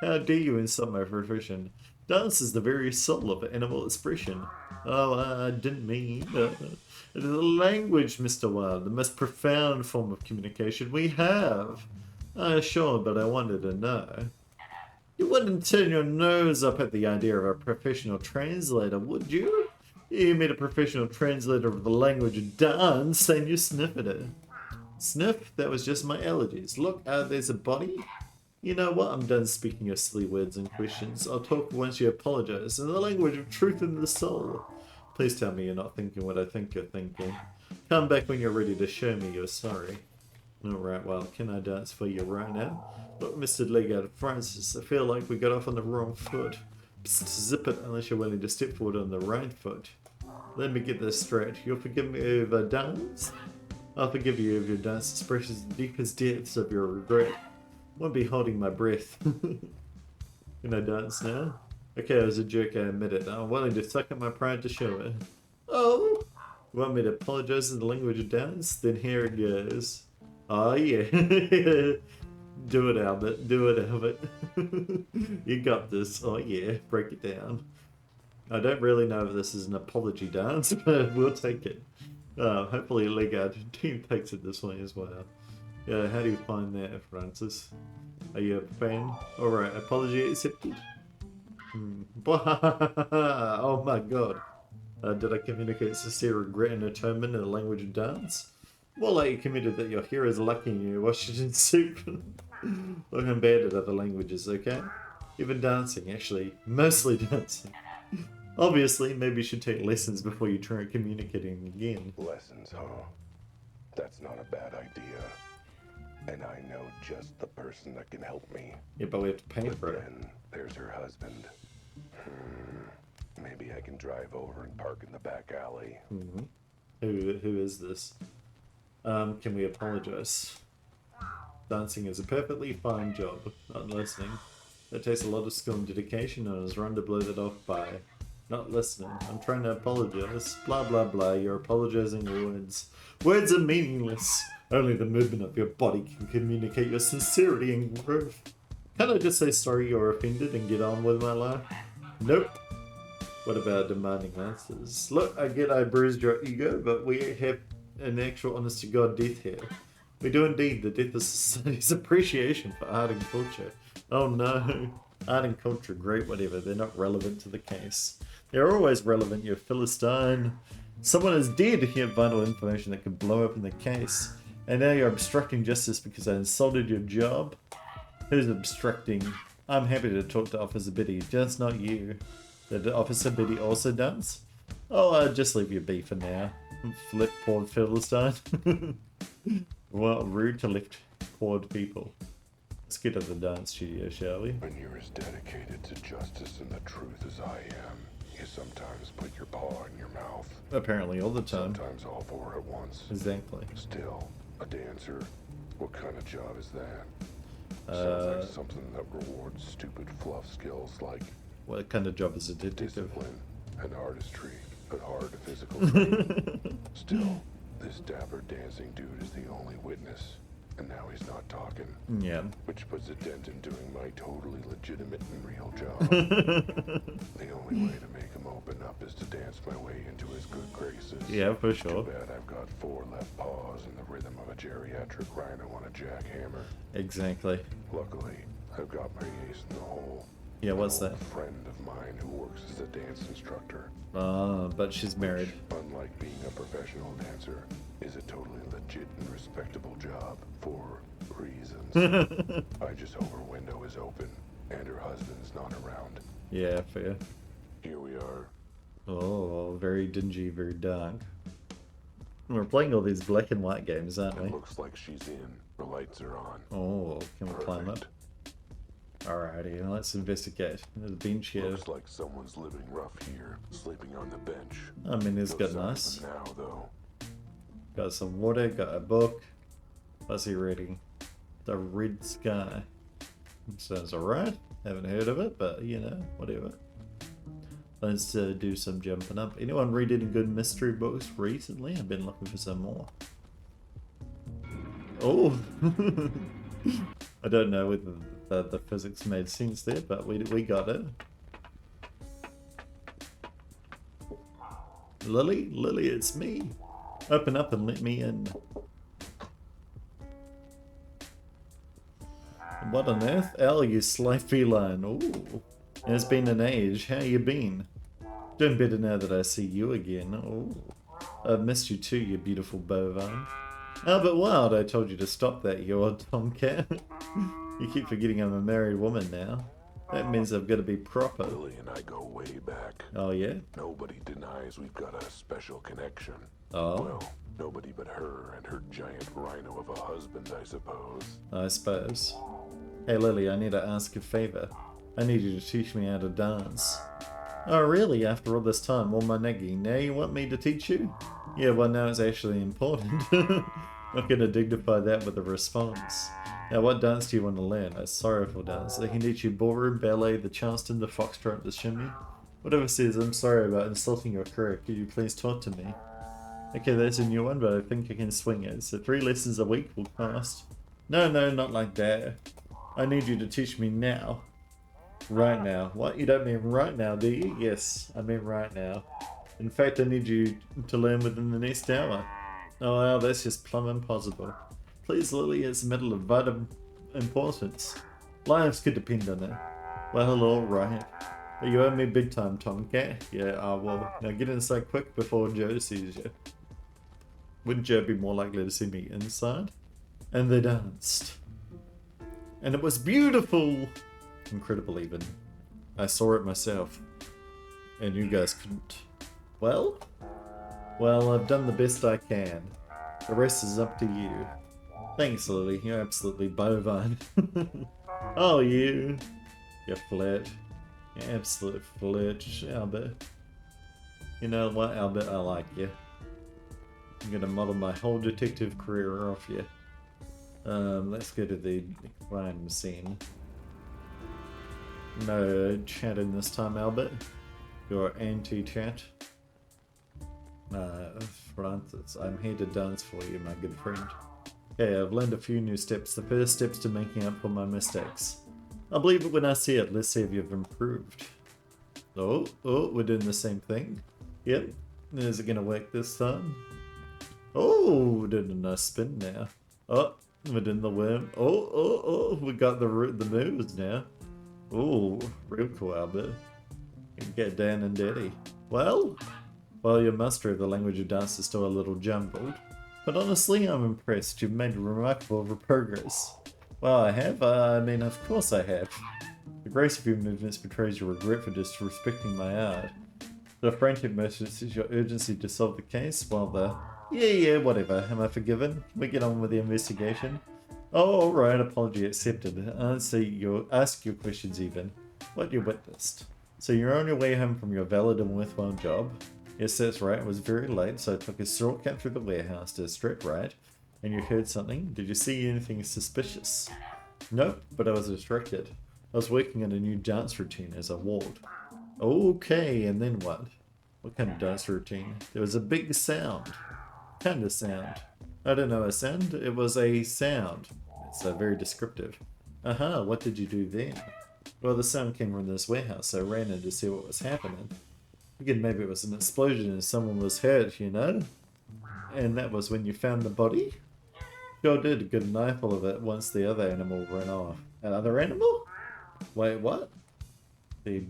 How dare you insult my profession? Dance is the very soul of animal expression. Oh, I didn't mean... It is a language, Mr. Wilde, the most profound form of communication we have. Sure, but I wanted to know. You wouldn't turn your nose up at the idea of a professional translator, would you? You meet a professional translator of the language of dance, and you sniff at it. Sniff? That was just my allergies. Look, there's a body. You know what? I'm done speaking your silly words and questions. I'll talk once you apologize in the language of truth and the soul. Please tell me you're not thinking what I think you're thinking. Come back when you're ready to show me you're sorry. Alright, well, can I dance for you right now? Look, Mr. Legard, Francis, I feel like we got off on the wrong foot. Psst, zip it unless you're willing to step forward on the right foot. Let me get this straight. You'll forgive me if I dance? I'll forgive you if your dance expresses the deepest depths of your regret. Won't be holding my breath. Can I dance now? Okay, I was a jerk, I admit it. I'm willing to suck up my pride to show it. Oh! You want me to apologize in the language of dance? Then here it goes. Oh yeah. Do it, Albert. Do it, Albert. You got this. Oh yeah. Break it down. I don't really know if this is an apology dance, but we'll take it. Hopefully Legard team takes it this way as well. Yeah, how do you find that, Francis? Are you a fan? Alright, apology accepted. Oh my god. Did I communicate sincere regret and atonement in the language of dance? More like you committed that your hero's lucky and you washed it in soup. Look, I'm bad at other languages, okay? Even dancing, actually. Mostly dancing. Obviously, maybe you should take lessons before you try communicating again. Lessons, huh? That's not a bad idea. And I know just the person that can help me. Yeah, but we have to pay But for it. then there's her husband. Maybe I can drive over and park in the back alley. Mm-hmm. Who is this? Can we apologize? Dancing is a perfectly fine job. Not listening. That takes a lot of skill and dedication, and I was wrong to blow that off by not listening. I'm trying to apologize. Blah blah blah. You're apologizing words. Words are meaningless. Only the movement of your body can communicate your sincerity and growth. Can't I just say sorry you're offended and get on with my life? Nope. What about demanding answers? Look, I get I bruised your ego, but we have an actual honest-to-God death here. We do indeed. The death of society's appreciation for art and culture. Oh no. Art and culture, great, whatever. They're not relevant to the case. They're always relevant, you Philistine. Someone is dead. You have vital information that could blow up in the case. And now you're obstructing justice because I insulted your job? Who's obstructing? I'm happy to talk to Officer Biddy, just not you. Did Officer Biddy also dance? Oh, I'll just leave you be for now. Flip poor Philistine. Well, rude to lift poor people. Let's get to the dance studio, shall we? When you're as dedicated to justice and the truth as I am, you sometimes put your paw in your mouth. Apparently all the time. Sometimes all four at once. Exactly. Still, a dancer? What kind of job is that? Sounds like something that rewards stupid fluff skills like What kind of job is a detective? discipline and artistry, but hard physical training. Still, this dapper dancing dude is the only witness, and now he's not talking. Yeah. Which puts a dent in doing my totally legitimate and real job. The only way to make him open up is to dance my way into his good graces. Yeah, for sure. Too bad I've got 4 left paws and the rhythm of a geriatric rhino on a jackhammer. Exactly. Luckily, I've got my ace in the hole. Yeah, what's An old that? friend of mine who works as a dance instructor. But she's married. Unlike being a professional dancer, is a totally legit and respectable job for reasons. I just hope her window is open and her husband's not around. Yeah, fair. Here we are. Oh, very dingy, very dark. We're playing all these black and white games, aren't we? It looks like she's in. The lights are on. Oh, can we climb up? Perfect. Alrighty, let's investigate. There's a bench here. Looks like someone's living rough here, sleeping on the bench. I mean, it's No got signs of nice. them now, though. Got some water, got a book. What's he reading? The Red Sky. Sounds alright. Haven't heard of it, but you know, whatever. Let's do some jumping up. Anyone read any good mystery books recently? I've been looking for some more. Oh! I don't know whether the physics made sense there, but we got it. Lily? Lily, it's me. Open up and let me in. What on earth? Al, you sly feline. Ooh. It's been an age. How you been? Doing better now that I see you again. Oh, I've missed you too, you beautiful bovine. Albert Wilde, I told you to stop that, you old tomcat. You keep forgetting I'm a married woman now. That means I've got to be proper. Lily and I go way back. Oh, yeah? Nobody denies we've got a special connection. Oh, Well, nobody but her and her giant rhino of a husband, I suppose. I suppose. Hey, Lily, I need to ask a favor. I need you to teach me how to dance. Oh, really? After all this time, all my nagging, now you want me to teach you? Yeah, well, now it's actually important. Not gonna dignify that with a response. Now, what dance do you want to learn? A sorrowful dance. I can teach you ballroom, ballet, the charleston, the foxtrot, the shimmy. Whatever says, I'm sorry about insulting your career. Could you please talk to me? Okay, that's a new one, but I think I can swing it. So 3 lessons a week will cost. No, not like that. I need you to teach me now. Right now. What? You don't mean right now, do you? Yes, I mean right now. In fact, I need you to learn within the next hour. Oh, well, that's just plumb impossible. Please, Lily, it's a matter of vital importance. Lives could depend on it. Well, alright. You owe me big time, Tomcat. Yeah, well, now get inside quick before Joe sees you. Wouldn't Joe be more likely to see me inside? And they danced. And it was beautiful! Incredible, even. I saw it myself. And you guys couldn't. Well, I've done the best I can. The rest is up to you. Thanks, Lily. You're absolutely bovine. Oh, you. You're flirt. You're absolute flirt, Albert. You know what, Albert? I like you. I'm gonna model my whole detective career off you. Let's go to the crime scene. No chatting this time, Albert. You're anti-chat. Francis, I'm here to dance for you, my good friend. Okay, I've learned a few new steps. The first steps to making up for my mistakes. I'll believe it when I see it. Let's see if you've improved. Oh, we're doing the same thing. Yep. Is it gonna work this time? Oh, we're doing a nice spin now. Oh, we're doing the worm. Oh, we got the moves now. Oh, real cool, Albert. You can get down and dirty. Well, your mastery of the language of dance is still a little jumbled. But honestly, I'm impressed. You've made remarkable progress. Well, I have? I mean, of course I have. The grace of your movements betrays your regret for disrespecting my art. The frantic motions is your urgency to solve the case, while the... Yeah, whatever. Am I forgiven? Can we get on with the investigation? Oh, alright, apology accepted. Ask your questions even. What you witnessed. So you're on your way home from your valid and worthwhile job? Yes, that's right. It was very late, so I took a shortcut through the warehouse to a straight right. And you heard something? Did you see anything suspicious? Nope, but I was distracted. I was working on a new dance routine as I walked. Okay, and then what? What kind of dance routine? There was a big sound. Kind of sound. I don't know a sound. It was a sound. It's very descriptive. Uh-huh, what did you do then? Well, the sound came from this warehouse, so I ran in to see what was happening. Again, maybe it was an explosion and someone was hurt, you know? And that was when you found the body? Sure did get an eyeful of it once the other animal ran off. Another animal? Wait, what? The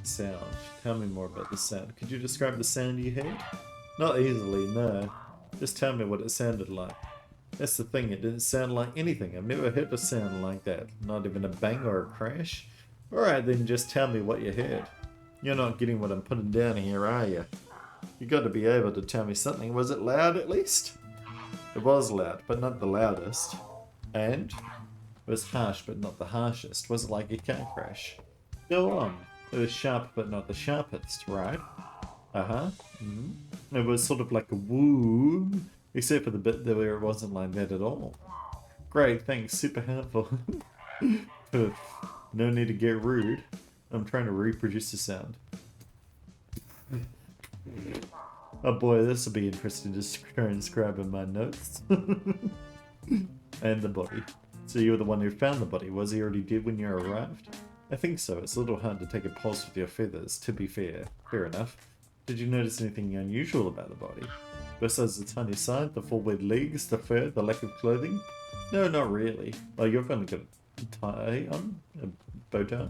sound. Tell me more about the sound. Could you describe the sound you heard? Not easily, no. Just tell me what it sounded like. That's the thing, it didn't sound like anything. I've never heard a sound like that. Not even a bang or a crash. Alright then, just tell me what you heard. You're not getting what I'm putting down here, are you? You got to be able to tell me something. Was it loud at least? It was loud, but not the loudest. And? It was harsh, but not the harshest. Was it like a car crash? Go on. It was sharp, but not the sharpest, right? Uh-huh. Mm-hmm. It was sort of like a woo, except for the bit there where it wasn't like that at all. Great, thanks. Super helpful. No need to get rude. I'm trying to reproduce the sound. Oh boy, this will be interesting to transcribe in my notes. And the body. So you were the one who found the body. Was he already dead when you arrived? I think so. It's a little hard to take a pulse with your feathers, to be fair. Fair enough. Did you notice anything unusual about the body? Besides the tiny size, the full webbed legs, the fur, the lack of clothing? No, not really. Oh, you've only got a tie on? A bow tie?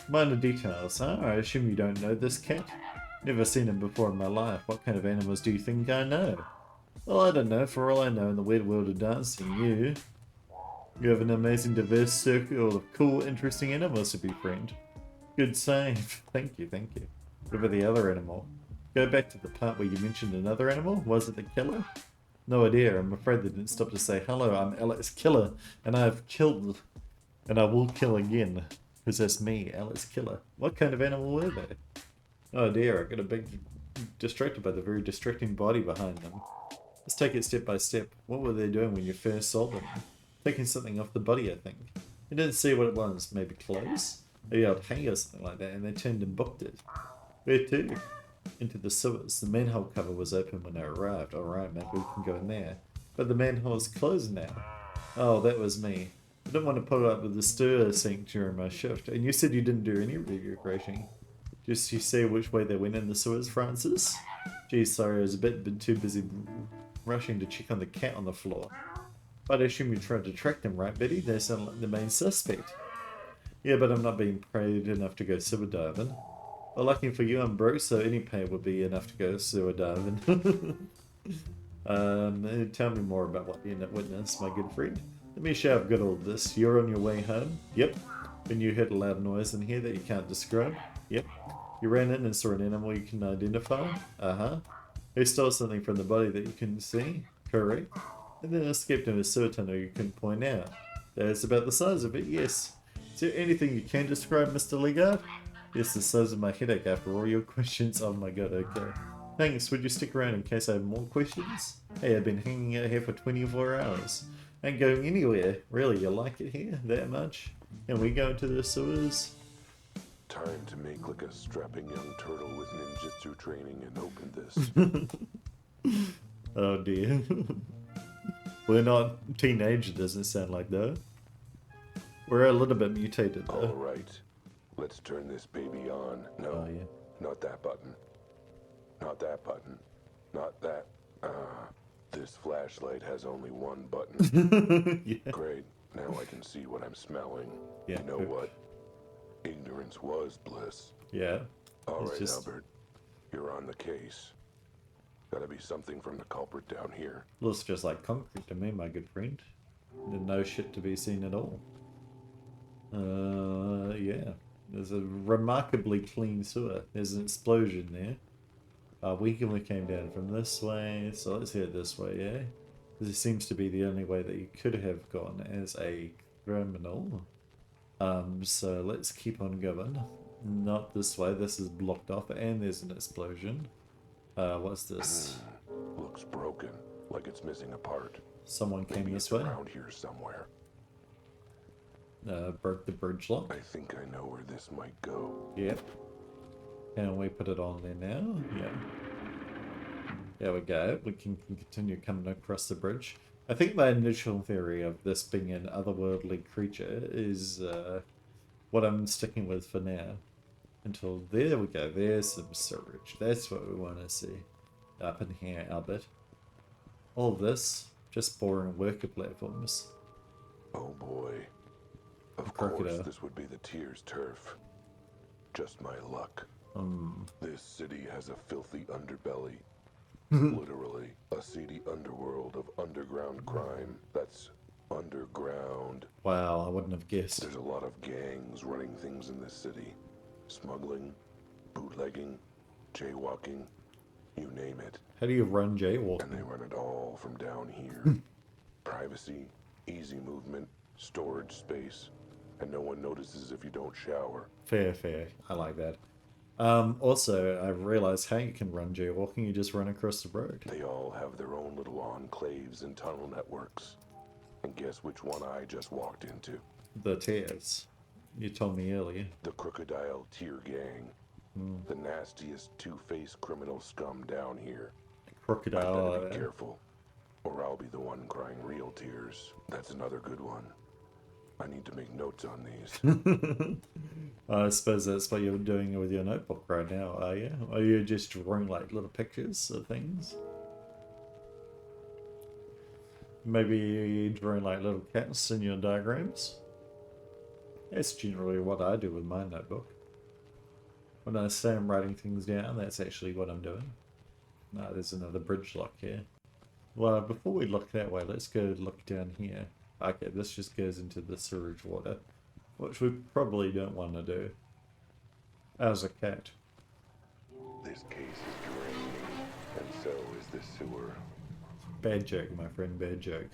Minor details, huh? I assume you don't know this cat? Never seen him before in my life. What kind of animals do you think I know? Well, I don't know. For all I know in the weird world of dancing, you have an amazing diverse circle of cool, interesting animals to befriend. Good save. Thank you, thank you. What about the other animal? Go back to the part where you mentioned another animal. Was it the killer? No idea. I'm afraid they didn't stop to say, hello, I'm Alex Killer, and I've killed, and I will kill again. Because that's me, Alex Killer. What kind of animal were they? Oh dear, I got a bit distracted by the very distracting body behind them. Let's take it step by step. What were they doing when you first saw them? Taking something off the body, I think. You didn't see what it was. Maybe clothes? Maybe old hanger or something like that, and they turned and booked it. Where to? Into the sewers. The manhole cover was open when I arrived. Alright, maybe we can go in there. But the manhole's closed now. Oh, that was me. I didn't want to put up with the stir sink during my shift. And you said you didn't do any redecorating. Just you see which way they went in the sewers, Francis? Geez, sorry, I was a bit too busy rushing to check on the cat on the floor. But I assume you tried to track them, right, Betty? They sound like the main suspect. Yeah, but I'm not being paid enough to go sewer diving. Well, lucky for you, I'm broke, so any pay would be enough to go sewer diving. Tell me more about what you witnessed, my good friend. Let me show I've got all this. You're on your way home? Yep. When you heard a loud noise in here that you can't describe? Yep. You ran in and saw an animal you can identify? Uh-huh. Who stole something from the body that you couldn't see? Correct. And then escaped in a sewer tunnel you couldn't point out. That's about the size of it, yes. Is there anything you can describe, Mr. Legard? Yes, the size of my headache after all your questions. Oh my god, okay. Thanks, would you stick around in case I have more questions? Hey, I've been hanging out here for 24 hours. Ain't going anywhere. Really, you like it here? That much? Can we go into the sewers? Time to make like a strapping young turtle with ninjutsu training and open this. Oh dear. We're not teenagers, doesn't it sound like though? We're a little bit mutated though. Alright, let's turn this baby on. No, Oh yeah. not that button. Not that button. Not that. This flashlight has only one button. Yeah. Great, now I can see what I'm smelling. Yeah, You know good. what? Ignorance was bliss. Yeah. Alright, just- Albert, you're on the case. Gotta be something from the culprit down here. Looks just like concrete to me, my good friend. No shit to be seen at all. Yeah. There's a remarkably clean sewer. There's an explosion there. We came down from this way, so let's head this way, yeah? This seems to be the only way that you could have gone as a criminal. So let's keep on going. Not this way, this is blocked off, and there's an explosion. What's this? Looks broken, like it's missing a part. Someone came Maybe this it's way? around here somewhere. broke the bridge lock. I think I know where this might go. Yep. Can we put it on there now? Yeah. There we go. We can continue coming across the bridge. I think my initial theory of this being an otherworldly creature is what I'm sticking with for now. Until there we go. There's some storage. That's what we want to see. Up in here, Albert. All this, just boring worker platforms. Oh boy. Of Crocodile. course, this would be the Tears turf. Just my luck. This city has a filthy underbelly. Literally, a seedy underworld of underground crime that's underground. Wow, I wouldn't have guessed. There's a lot of gangs running things in this city. Smuggling, bootlegging, jaywalking, you name it. How do you run And jaywalking? they run it all from down here. Privacy, easy movement, storage space, and no one notices if you don't shower. Fair, fair. I like that. Also, I realized how you can run jaywalking. You just run across the road. They all have their own little enclaves and tunnel networks. And guess which one I just walked into? The tears. You told me earlier. The Crocodile Tear Gang. The nastiest two-faced criminal scum down here. I Crocodile. better be careful, or I'll be the one crying real tears. That's another good one. I need to make notes on these. I suppose that's what you're doing with your notebook right now, are you? Or are you just drawing like little pictures of things? Maybe you're drawing like little cats in your diagrams? That's generally what I do with my notebook. When I say I'm writing things down, that's actually what I'm doing. No, there's another bridge lock here. Well, before we look that way, let's go look down here. Okay, this just goes into the sewage water, which we probably don't want to do. As a cat. This case is draining, and so is the sewer. Bad joke, my friend, bad joke.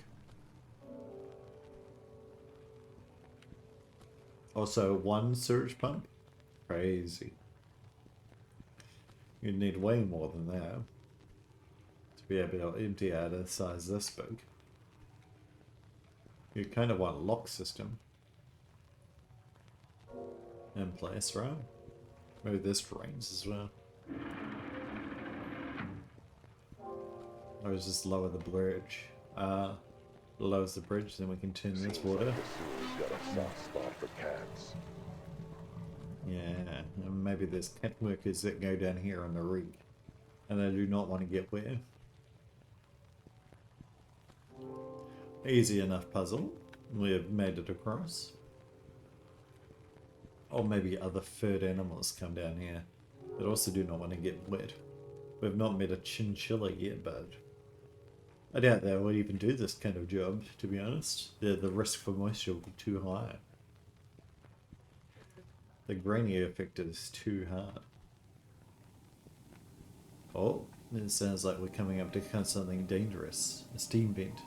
Also, one sewage pump? Crazy. You'd need way more than that to be able to empty out a size this big. You kind of want a lock system in place, right? Maybe this drains as well. Or is just lower the bridge? Lowers the bridge, then we can turn this Seems water. like the sewer's got a soft spot for cats. Yeah, and maybe there's cat workers that go down here on the rig, and they do not want to get wet. Easy enough puzzle. We have made it across. Or maybe other furred animals come down here that also do not want to get wet. We've not met a chinchilla yet, but I doubt they would even do this kind of job, to be honest. The risk for moisture would be too high. The grainy effect is too hard. Oh, it sounds like we're coming up to something dangerous. A steam vent.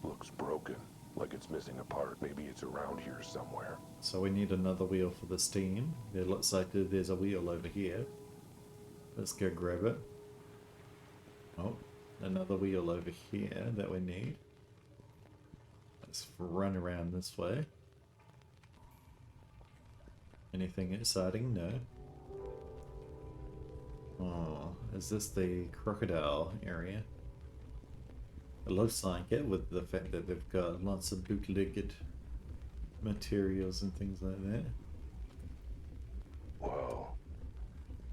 Looks broken, like it's missing a part. Maybe it's around here somewhere. So we need another wheel for the steam. It looks like there's a wheel over here. Let's go grab it. Oh, another wheel over here that we need. Let's run around this way. Anything exciting? No. Oh, is this the crocodile area? It looks like it, with the fact that they've got lots of bootlegged materials and things like that. Whoa.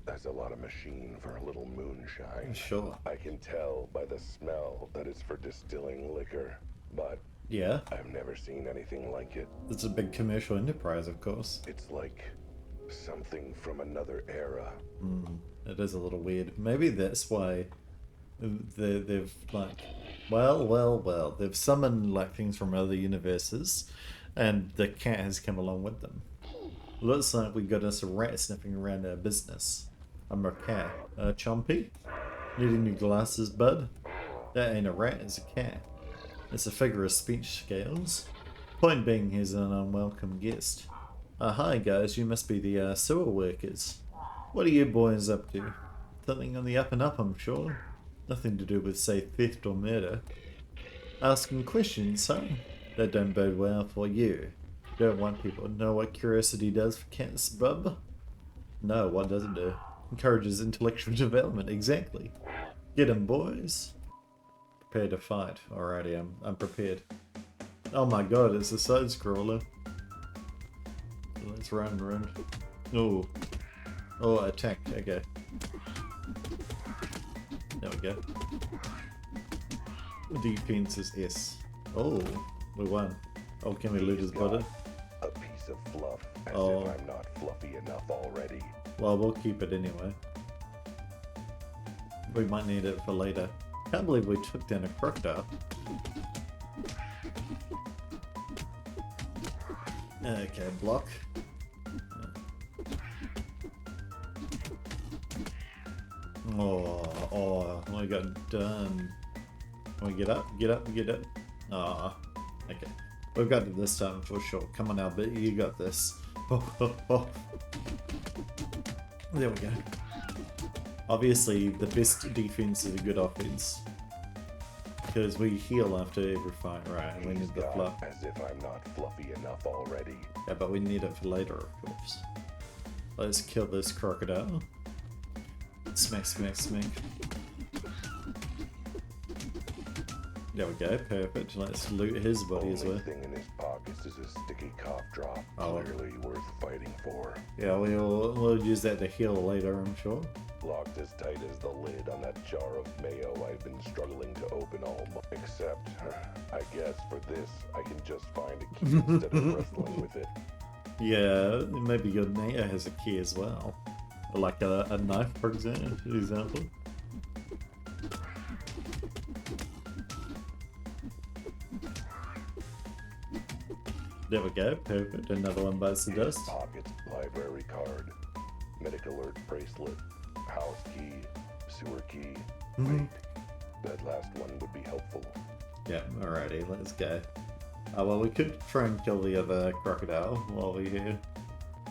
That's a lot of machine for a little moonshine. Sure. I can tell by the smell that it's for distilling liquor, but Yeah, I've never seen anything like it. it's a big commercial enterprise, of course. It's like something from another era. It is a little weird. Maybe that's why they've like, well, they've summoned like things from other universes, and the cat has come along with them. Looks like we got us a rat sniffing around our business. I'm a cat. Chompy? Needing new glasses, bud? That ain't a rat, it's a cat. It's a figure of speech scales. Point being, he's an unwelcome guest. Hi guys, you must be the sewer workers. What are you boys up to? Something on the up and up, I'm sure. Nothing to do with, say, theft or murder. Asking questions, huh? That don't bode well for you. You don't want people to know what curiosity does for cats, bub. No, what does it do? Encourages intellectual development, exactly. Get 'em, boys. Prepare to fight. Alrighty, I'm prepared. Oh my god, it's a side scroller. Let's run. Oh. Oh, attack, okay. There we go. Defense is S. Oh, we won. Oh, can we loot his body? A piece of fluff, as Oh. if I'm not fluffy enough already. Well, we'll keep it anyway. We might need it for later. Can't believe we took down a crocodile. Okay, block. Oh, we got done. Can we get up? Get up. Ah, okay. We've got it this time for sure. Come on, Albert, you got this. Oh. There we go. Obviously, the best defense is a good offense. Because we heal after every fight, right? And we need the fluff. As if I'm not fluffy enough already. Yeah, but we need it for later, of course. Let's kill this crocodile. Smack. There we go, perfect. Let's loot his body as well. Only thing in his pockets is a sticky cough drop. Oh. Clearly worth fighting for. Yeah, we'll use that to heal later, I'm sure. Locked as tight as the lid on that jar of mayo I've been struggling to open all month. Except, I guess for this, I can just find a key instead of wrestling with it. Yeah, maybe your Naya has a key as well. Like a knife, for example. There we go, perfect. Another one bites the dust. Pockets, library card, medic alert bracelet, house key, sewer key. Wait, that last one would be helpful. Yeah, alrighty, let's go. Well, we could try and kill the other crocodile while we're here.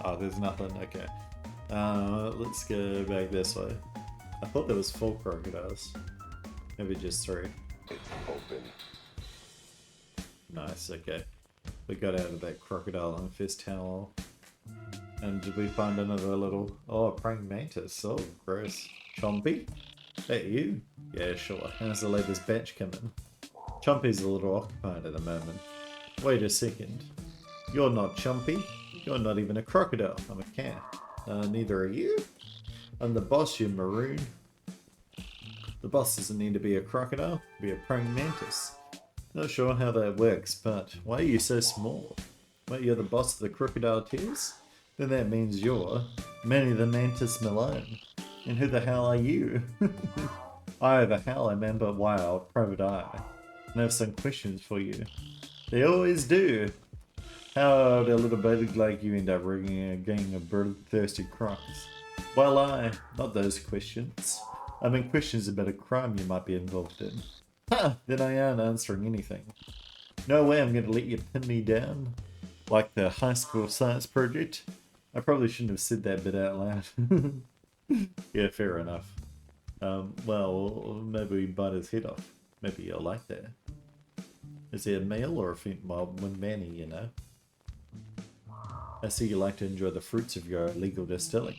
Oh, there's nothing, okay. Let's go back this way. I thought there was 4 crocodiles. Maybe just 3. It's open. Nice, okay. We got out of that crocodile infest tower. And did we find another little... Oh, a praying mantis. Oh, gross. Chompy? That you? Yeah, sure. How's the latest batch coming? Chompy's a little occupied at the moment. Wait a second. You're not Chompy. You're not even a crocodile. I'm a cat. Neither are you. I'm the boss, you maroon. The boss doesn't need to be a crocodile. Be a praying mantis. Not sure how that works, but why are you so small? What, you're the boss of the crocodile tears? Then that means you're Manny the Mantis Malone. And who the hell are you? I the hell am Amber Wilde, Private Eye, and I have some questions for you. They always do. How did a little baby like you end up rigging a gang of bloodthirsty crocs? Well, not those questions. I mean questions about a crime you might be involved in. Ha! Then I aren't answering anything. No way I'm gonna let you pin me down. Like the high school science project. I probably shouldn't have said that bit out loud. Yeah, fair enough. Well, maybe we bite his head off. Maybe you'll like that. Is he a male or a female? Well, when Manny, you know. I see you like to enjoy the fruits of your illegal distilling.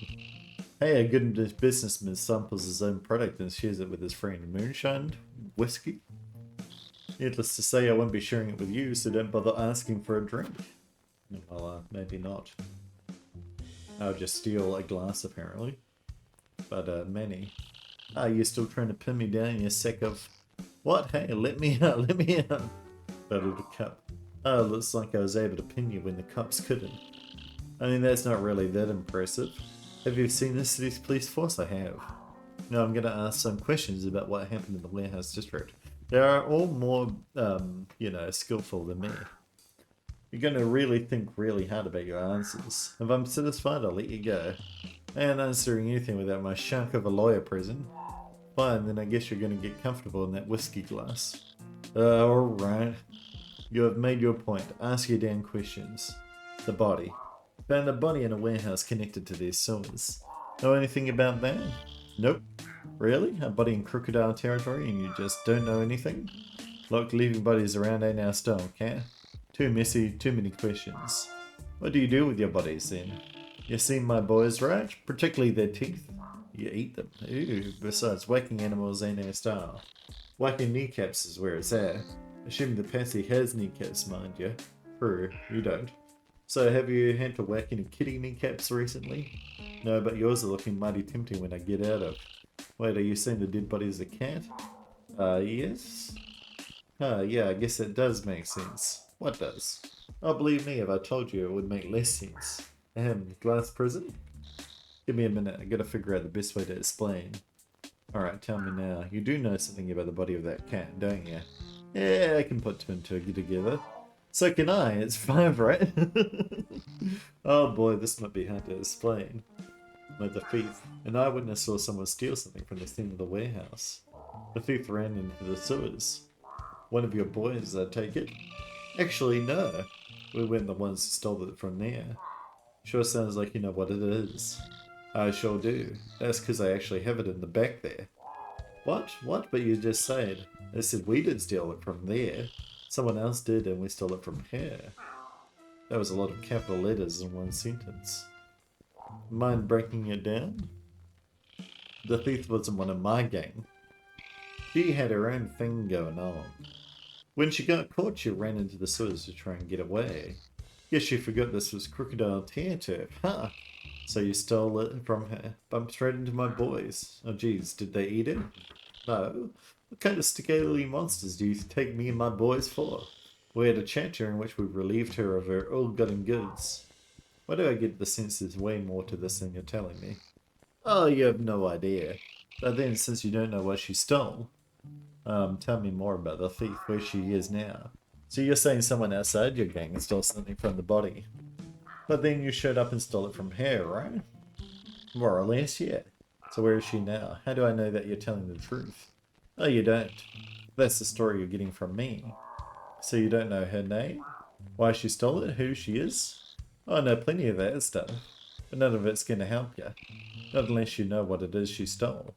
Hey, a good businessman samples his own product and shares it with his friend. Moonshine? Whiskey? Needless to say, I won't be sharing it with you, so don't bother asking for a drink. Well, maybe not. I'll just steal a glass, apparently. But, Manny. You're still trying to pin me down, you sack of... What? Hey, let me out, let me out. Battled a cup. Oh, looks like I was able to pin you when the cops couldn't. I mean, that's not really that impressive. Have you seen this city's police force? I have. Now I'm gonna ask some questions about what happened in the warehouse district. They are all more, you know, skillful than me. You're gonna really think really hard about your answers. If I'm satisfied, I'll let you go. I ain't answering anything without my shark of a lawyer present. Fine, then I guess you're gonna get comfortable in that whiskey glass. Alright. You have made your point. Ask your damn questions. The body. Found a body in a warehouse connected to these sewers. Know anything about that? Nope. Really? A body in crocodile territory and you just don't know anything? Look, leaving bodies around ain't our style, cat. Too messy, too many questions. What do you do with your bodies then? You seen my boys, right? Particularly their teeth. You eat them. Ooh, besides, whacking animals ain't our style. Whacking kneecaps is where it's at. Assuming the Patsy has kneecaps, mind you. True, you don't. So have you had to whack any kitty kneecaps recently? No, but yours are looking mighty tempting when I get out of. Wait, are you saying the dead body is a cat? Yes? Yeah, I guess that does make sense. What does? Oh, believe me, if I told you, it would make less sense. Glass prison? Give me a minute, I gotta figure out the best way to explain. Alright, tell me now. You do know something about the body of that cat, don't you? Yeah, I can put two and two together. So can I, it's 5, right? Oh boy, this might be hard to explain. But the thief. An eyewitness saw someone steal something from the scene of the warehouse. The thief ran into the sewers. One of your boys, I take it? Actually, no. We weren't the ones who stole it from there. Sure sounds like you know what it is. I sure do. That's because I actually have it in the back there. What? What? But you just said. They said we did steal it from there. Someone else did and we stole it from here. That was a lot of capital letters in one sentence. Mind breaking it down? The thief wasn't one of my gang. She had her own thing going on. When she got caught, she ran into the sewers to try and get away. Guess she forgot this was crocodile tear turf, huh? So you stole it from her, bumped straight into my boys. Oh geez, did they eat it? No. What kind of scaly monsters do you take me and my boys for? We had a chapter in which we relieved her of her ill-gotten goods. Why do I get the sense there's way more to this than you're telling me? Oh, you have no idea. But then, since you don't know what she stole, tell me more about the thief, where she is now. So you're saying someone outside your gang stole something from the body. But then you showed up and stole it from her, right? More or less, yeah. So where is she now? How do I know that you're telling the truth? Oh, you don't. That's the story you're getting from me. So you don't know her name? Why she stole it? Who she is? Oh, I know plenty of that stuff. But none of it's going to help you. Not unless you know what it is she stole.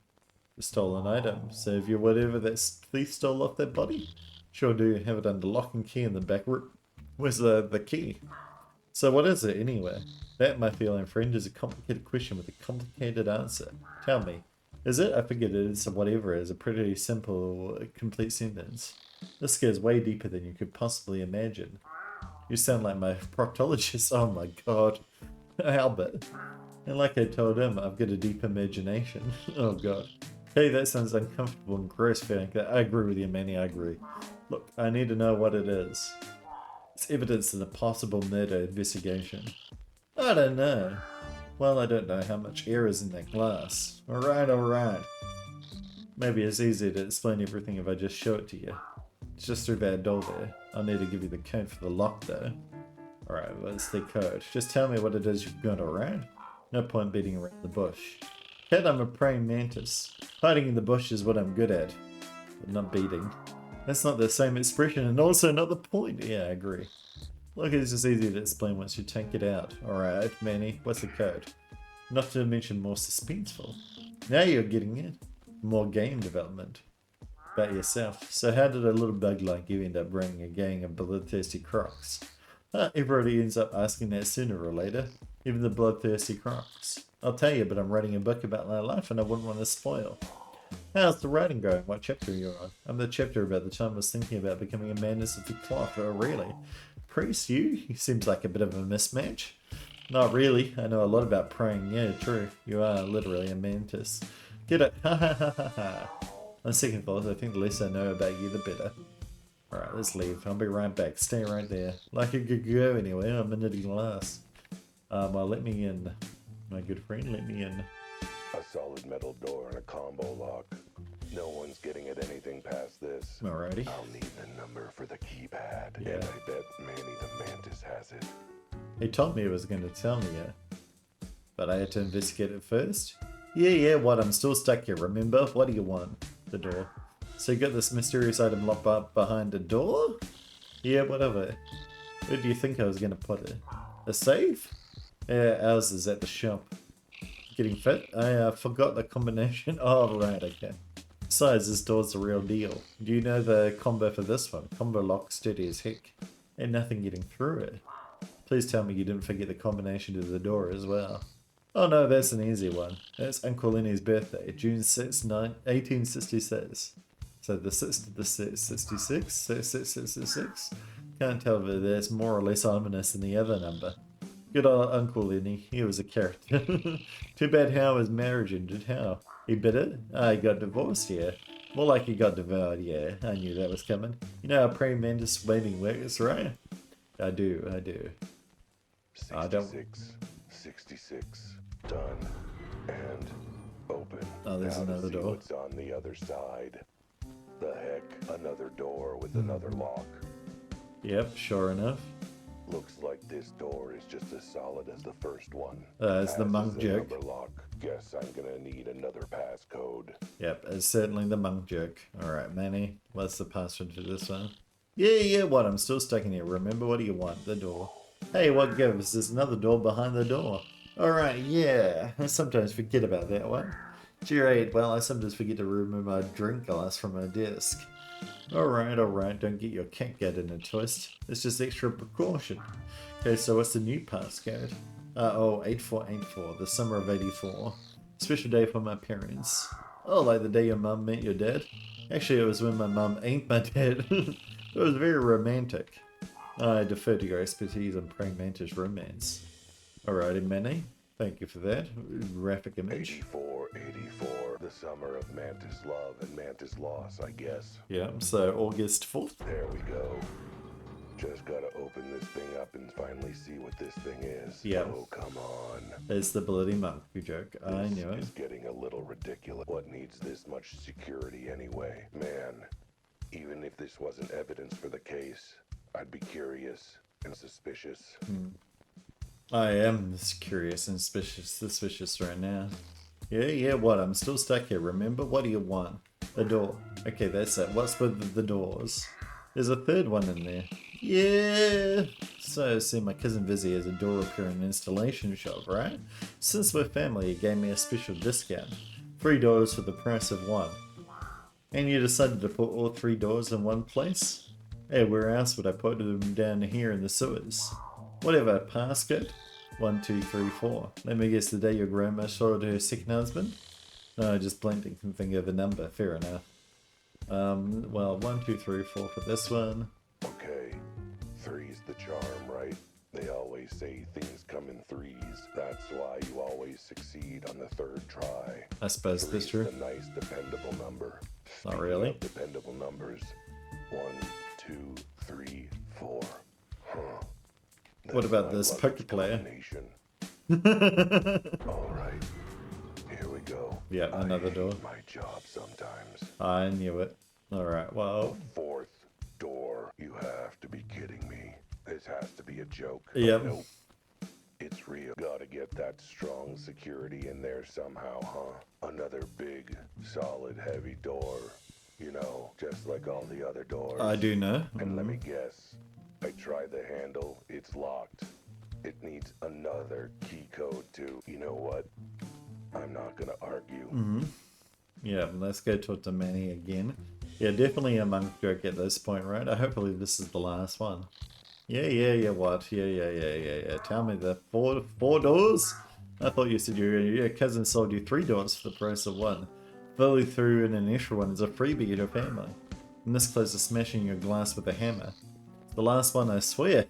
The stolen item. So if you're whatever that thief stole off that body? Sure do have it under lock and key in the back room. Where's the key? So what is it anyway? That, my feline friend, is a complicated question with a complicated answer. Tell me. Is it? I figured it is whatever is a pretty simple, complete sentence. This goes way deeper than you could possibly imagine. You sound like my proctologist. Oh my god. Albert. And like I told him, I've got a deep imagination. Oh god. Hey, that sounds uncomfortable and gross feeling. I agree with you, Manny, I agree. Look, I need to know what it is. It's evidence in a possible murder investigation. I don't know. Well, I don't know how much air is in that glass. Alright. Maybe it's easier to explain everything if I just show it to you. It's just through that door there. I'll need to give you the code for the lock though. Alright, what's the code? Just tell me what it is you've got, alright? No point beating around the bush. Cat, I'm a praying mantis. Hiding in the bush is what I'm good at. But not beating. That's not the same expression and also not the point. Yeah, I agree. Look, it's just easy to explain once you take it out. Alright, Manny, what's the code? Not to mention more suspenseful. Now you're getting it. More game development. About yourself. So how did a little bug like you end up bringing a gang of bloodthirsty crocs? Everybody ends up asking that sooner or later. Even the bloodthirsty crocs. I'll tell you, but I'm writing a book about my life and I wouldn't want to spoil. How's the writing going? What chapter are you on? I'm the chapter about the time I was thinking about becoming a mantis of the cloth. Oh, really? Priest, you? Seems like a bit of a mismatch. Not really. I know a lot about praying. Yeah, true. You are literally a mantis. Get it? Ha ha ha ha ha. On second thought, I think the less I know about you, the better. Alright, let's leave. I'll be right back. Stay right there. Like a good go anyway. I'm in the glass. Well, let me in. My good friend, let me in. A solid metal door and a combo lock. No one's getting at anything past this. Alrighty. I'll need the number for the keypad. Yeah. And I bet Manny the Mantis has it. He told me he was going to tell me it. But I had to investigate it first. Yeah, what? I'm still stuck here, remember? What do you want? The door. So you got this mysterious item locked up behind a door? Yeah, whatever. Where do you think I was going to put it? A safe? Yeah, ours is at the shop. Getting fit? I forgot the combination. Oh, right, okay. Besides, this door's the real deal. Do you know the combo for this one? Combo lock, steady as heck. and nothing getting through it. Please tell me you didn't forget the combination to the door as well. Oh no, that's an easy one. That's Uncle Lenny's birthday, June 6, 1866. So the 6th to the 66? 6666? Can't tell if that's more or less ominous than the other number. Good old Uncle Lenny, he was a character. Too bad how his marriage ended. How? He bit it? He got divorced, yeah. More like he got devoured, yeah. I knew that was coming. You know how praying mantis waving works, right? I do. 66. 66. Done. And open. Oh, there's now another to see door. what's on the other side. The heck? Another door with another lock. Yep, sure enough. Looks like this door is just as solid as the first one. It's the As monk is jerk. another lock. Guess I'm gonna need another passcode. Yep, it's certainly the monk jerk. Alright, Manny, what's the password to this one? Yeah, what? I'm still stuck in here. Remember, what do you want? The door. Hey, what gives? There's another door behind the door. Alright, yeah. I sometimes forget about that one. Great, well, I sometimes forget to remove my drink glass from my desk. Alright, don't get your catgut in a twist. It's just extra precaution. Okay, so what's the new passcode? 8484, the summer of 84. Special day for my parents. Oh, like the day your mum met your dad? Actually, it was when my mum ain't my dad. It was very romantic. I defer to your expertise in praying mantis romance. Alrighty, Manny. Thank you for that. Graphic image. 84, the summer of mantis love and mantis loss, I guess. Yeah, so August 4th. There we go. Just gotta open this thing up and finally see what this thing is. Yeah. Oh, come on. It's the bloody monkey joke. I This knew it. is getting a little ridiculous. What needs this much security anyway? Man, even if this wasn't evidence for the case, I'd be curious and suspicious. I am curious and suspicious right now. Yeah, what? I'm still stuck here, remember? What do you want? The door. Okay, that's it. What's with the doors? There's a third one in there. Yeah! So, see, my cousin Vizzy has a door repair and installation shop, right? Since we're family, he gave me a special discount. 3 doors for the price of 1. And you decided to put all 3 doors in one place? Hey, where else would I put them down here in the sewers? Whatever, passcode? 1, 2, 3, 4. Let me guess, the day your grandma shot her second husband? No, I just blinked and couldn't think of a number. Fair enough. Well, 1, 2, 3, 4 for this one. Okay, 3's the charm, right? They always say things come in 3s. That's why you always succeed on the 3rd try. I suppose that's 3's true. a nice, dependable number. Not Speaking really. of dependable numbers. 1, 2, 3, 4. Huh. What That's about my this lucky poker player? combination. All right, here we go. Yeah, another I door. hate my job sometimes. I knew it. Alright, well, 4th door. You have to be kidding me. This has to be a joke. Yep. Nope. It's real. Gotta get that strong security in there somehow, huh? Another big, solid, heavy door. You know, just like all the other doors. I do know. And let me guess. I tried the handle. It's locked. It needs another key code too. You know what? I'm not gonna argue. Yeah, let's go talk to Manny again. Yeah, definitely a monk joke at this point, right? I hopefully this is the last one. Yeah, what? Yeah. Tell me the four doors? I thought you said your cousin sold you 3 doors for the price of 1. Fully threw in an extra one as a freebie to family. And this close to smashing your glass with a hammer. The last one, I swear.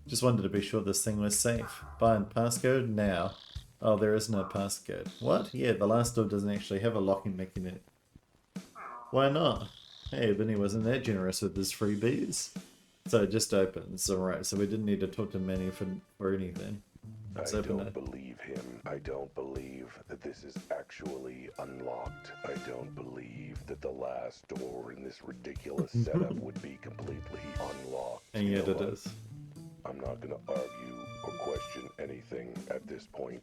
Just wanted to be sure this thing was safe. Fine, passcode now. Oh, there is no passcode. What? Yeah, the last door doesn't actually have a locking mechanism. Why not? Hey, Vinny wasn't that generous with his freebies. So it just opens. Alright, so we didn't need to talk to Manny for anything. Let's I open don't it. believe him. I don't believe that this is actually unlocked. I don't believe that the last door in this ridiculous setup would be completely unlocked. And You yet know it what? is. I'm not gonna argue or question anything at this point.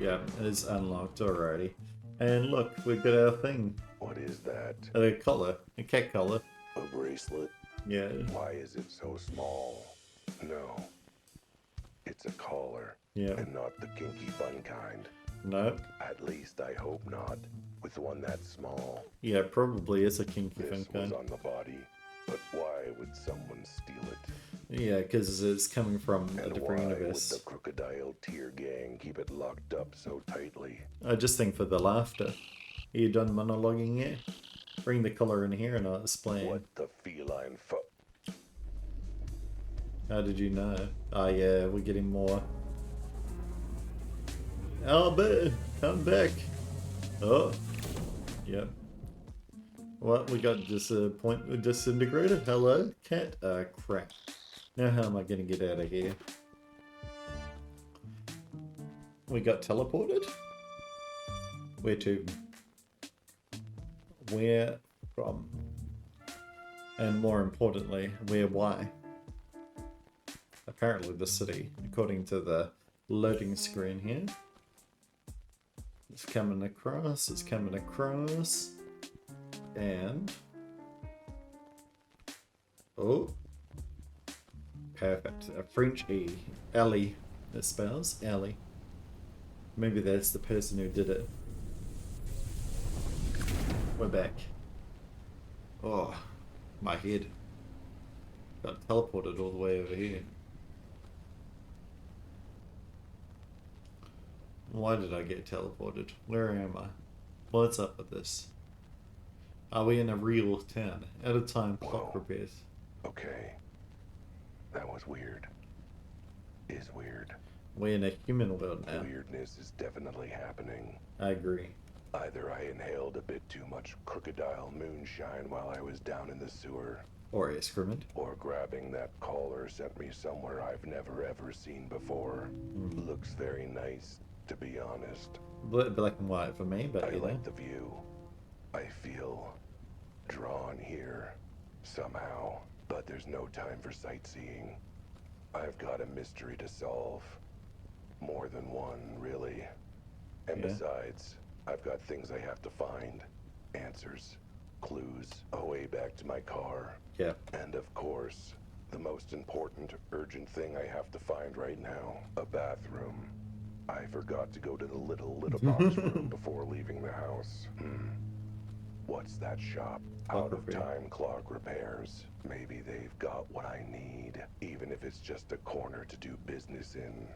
Yeah, it is unlocked already. And look, we've got our thing. What is that? A collar. A cat collar. A bracelet? Yeah. Why is it so small? No. It's a collar. Yeah. And not the kinky fun kind. No. At least I hope not. With one that small. Yeah, probably is a kinky This fin was kind. on the body. But why would someone steal it? Yeah, because it's coming from a And different why would the universe. crocodile tear gang keep it locked up so tightly? I just think for the laughter. Are you done monologuing yet? Bring the color in here and I'll What explain. the feline How did you know? Oh yeah, we're getting more. Albert, come back. Oh, yep. What, we got disintegrated? Hello, cat? Crap. Now how am I gonna get out of here? We got teleported? Where to? Where from? And more importantly, where why? Apparently the city, according to the loading screen here. It's coming across, and... Oh! Perfect. A French E. Ellie, it spells. Ellie. Maybe that's the person who did it. We're back. Oh, my head. Got teleported all the way over here. Why did I get teleported? Where am I? What's up with this? Are we in a real town? At a time, clock Whoa. repairs. Okay. That was weird. Is weird. We're in a human world now. Weirdness is definitely happening. I agree. Either I inhaled a bit too much crocodile moonshine while I was down in the sewer, Or excrement. or grabbing that collar sent me somewhere I've never ever seen before. Looks very nice, to be honest. Black and white for me, but I you know. like the view. I feel drawn here, somehow. But there's no time for sightseeing. I've got a mystery to solve. More than one, really. And Yeah. besides, I've got things I have to find. Answers, clues, a way back to my car. Yeah. And of course, the most important, urgent thing I have to find right now, a bathroom. I forgot to go to the little box room before leaving the house. What's that shop? Clock Out of repair. time clock repairs. Maybe they've got what I need, even if it's just a corner to do business in.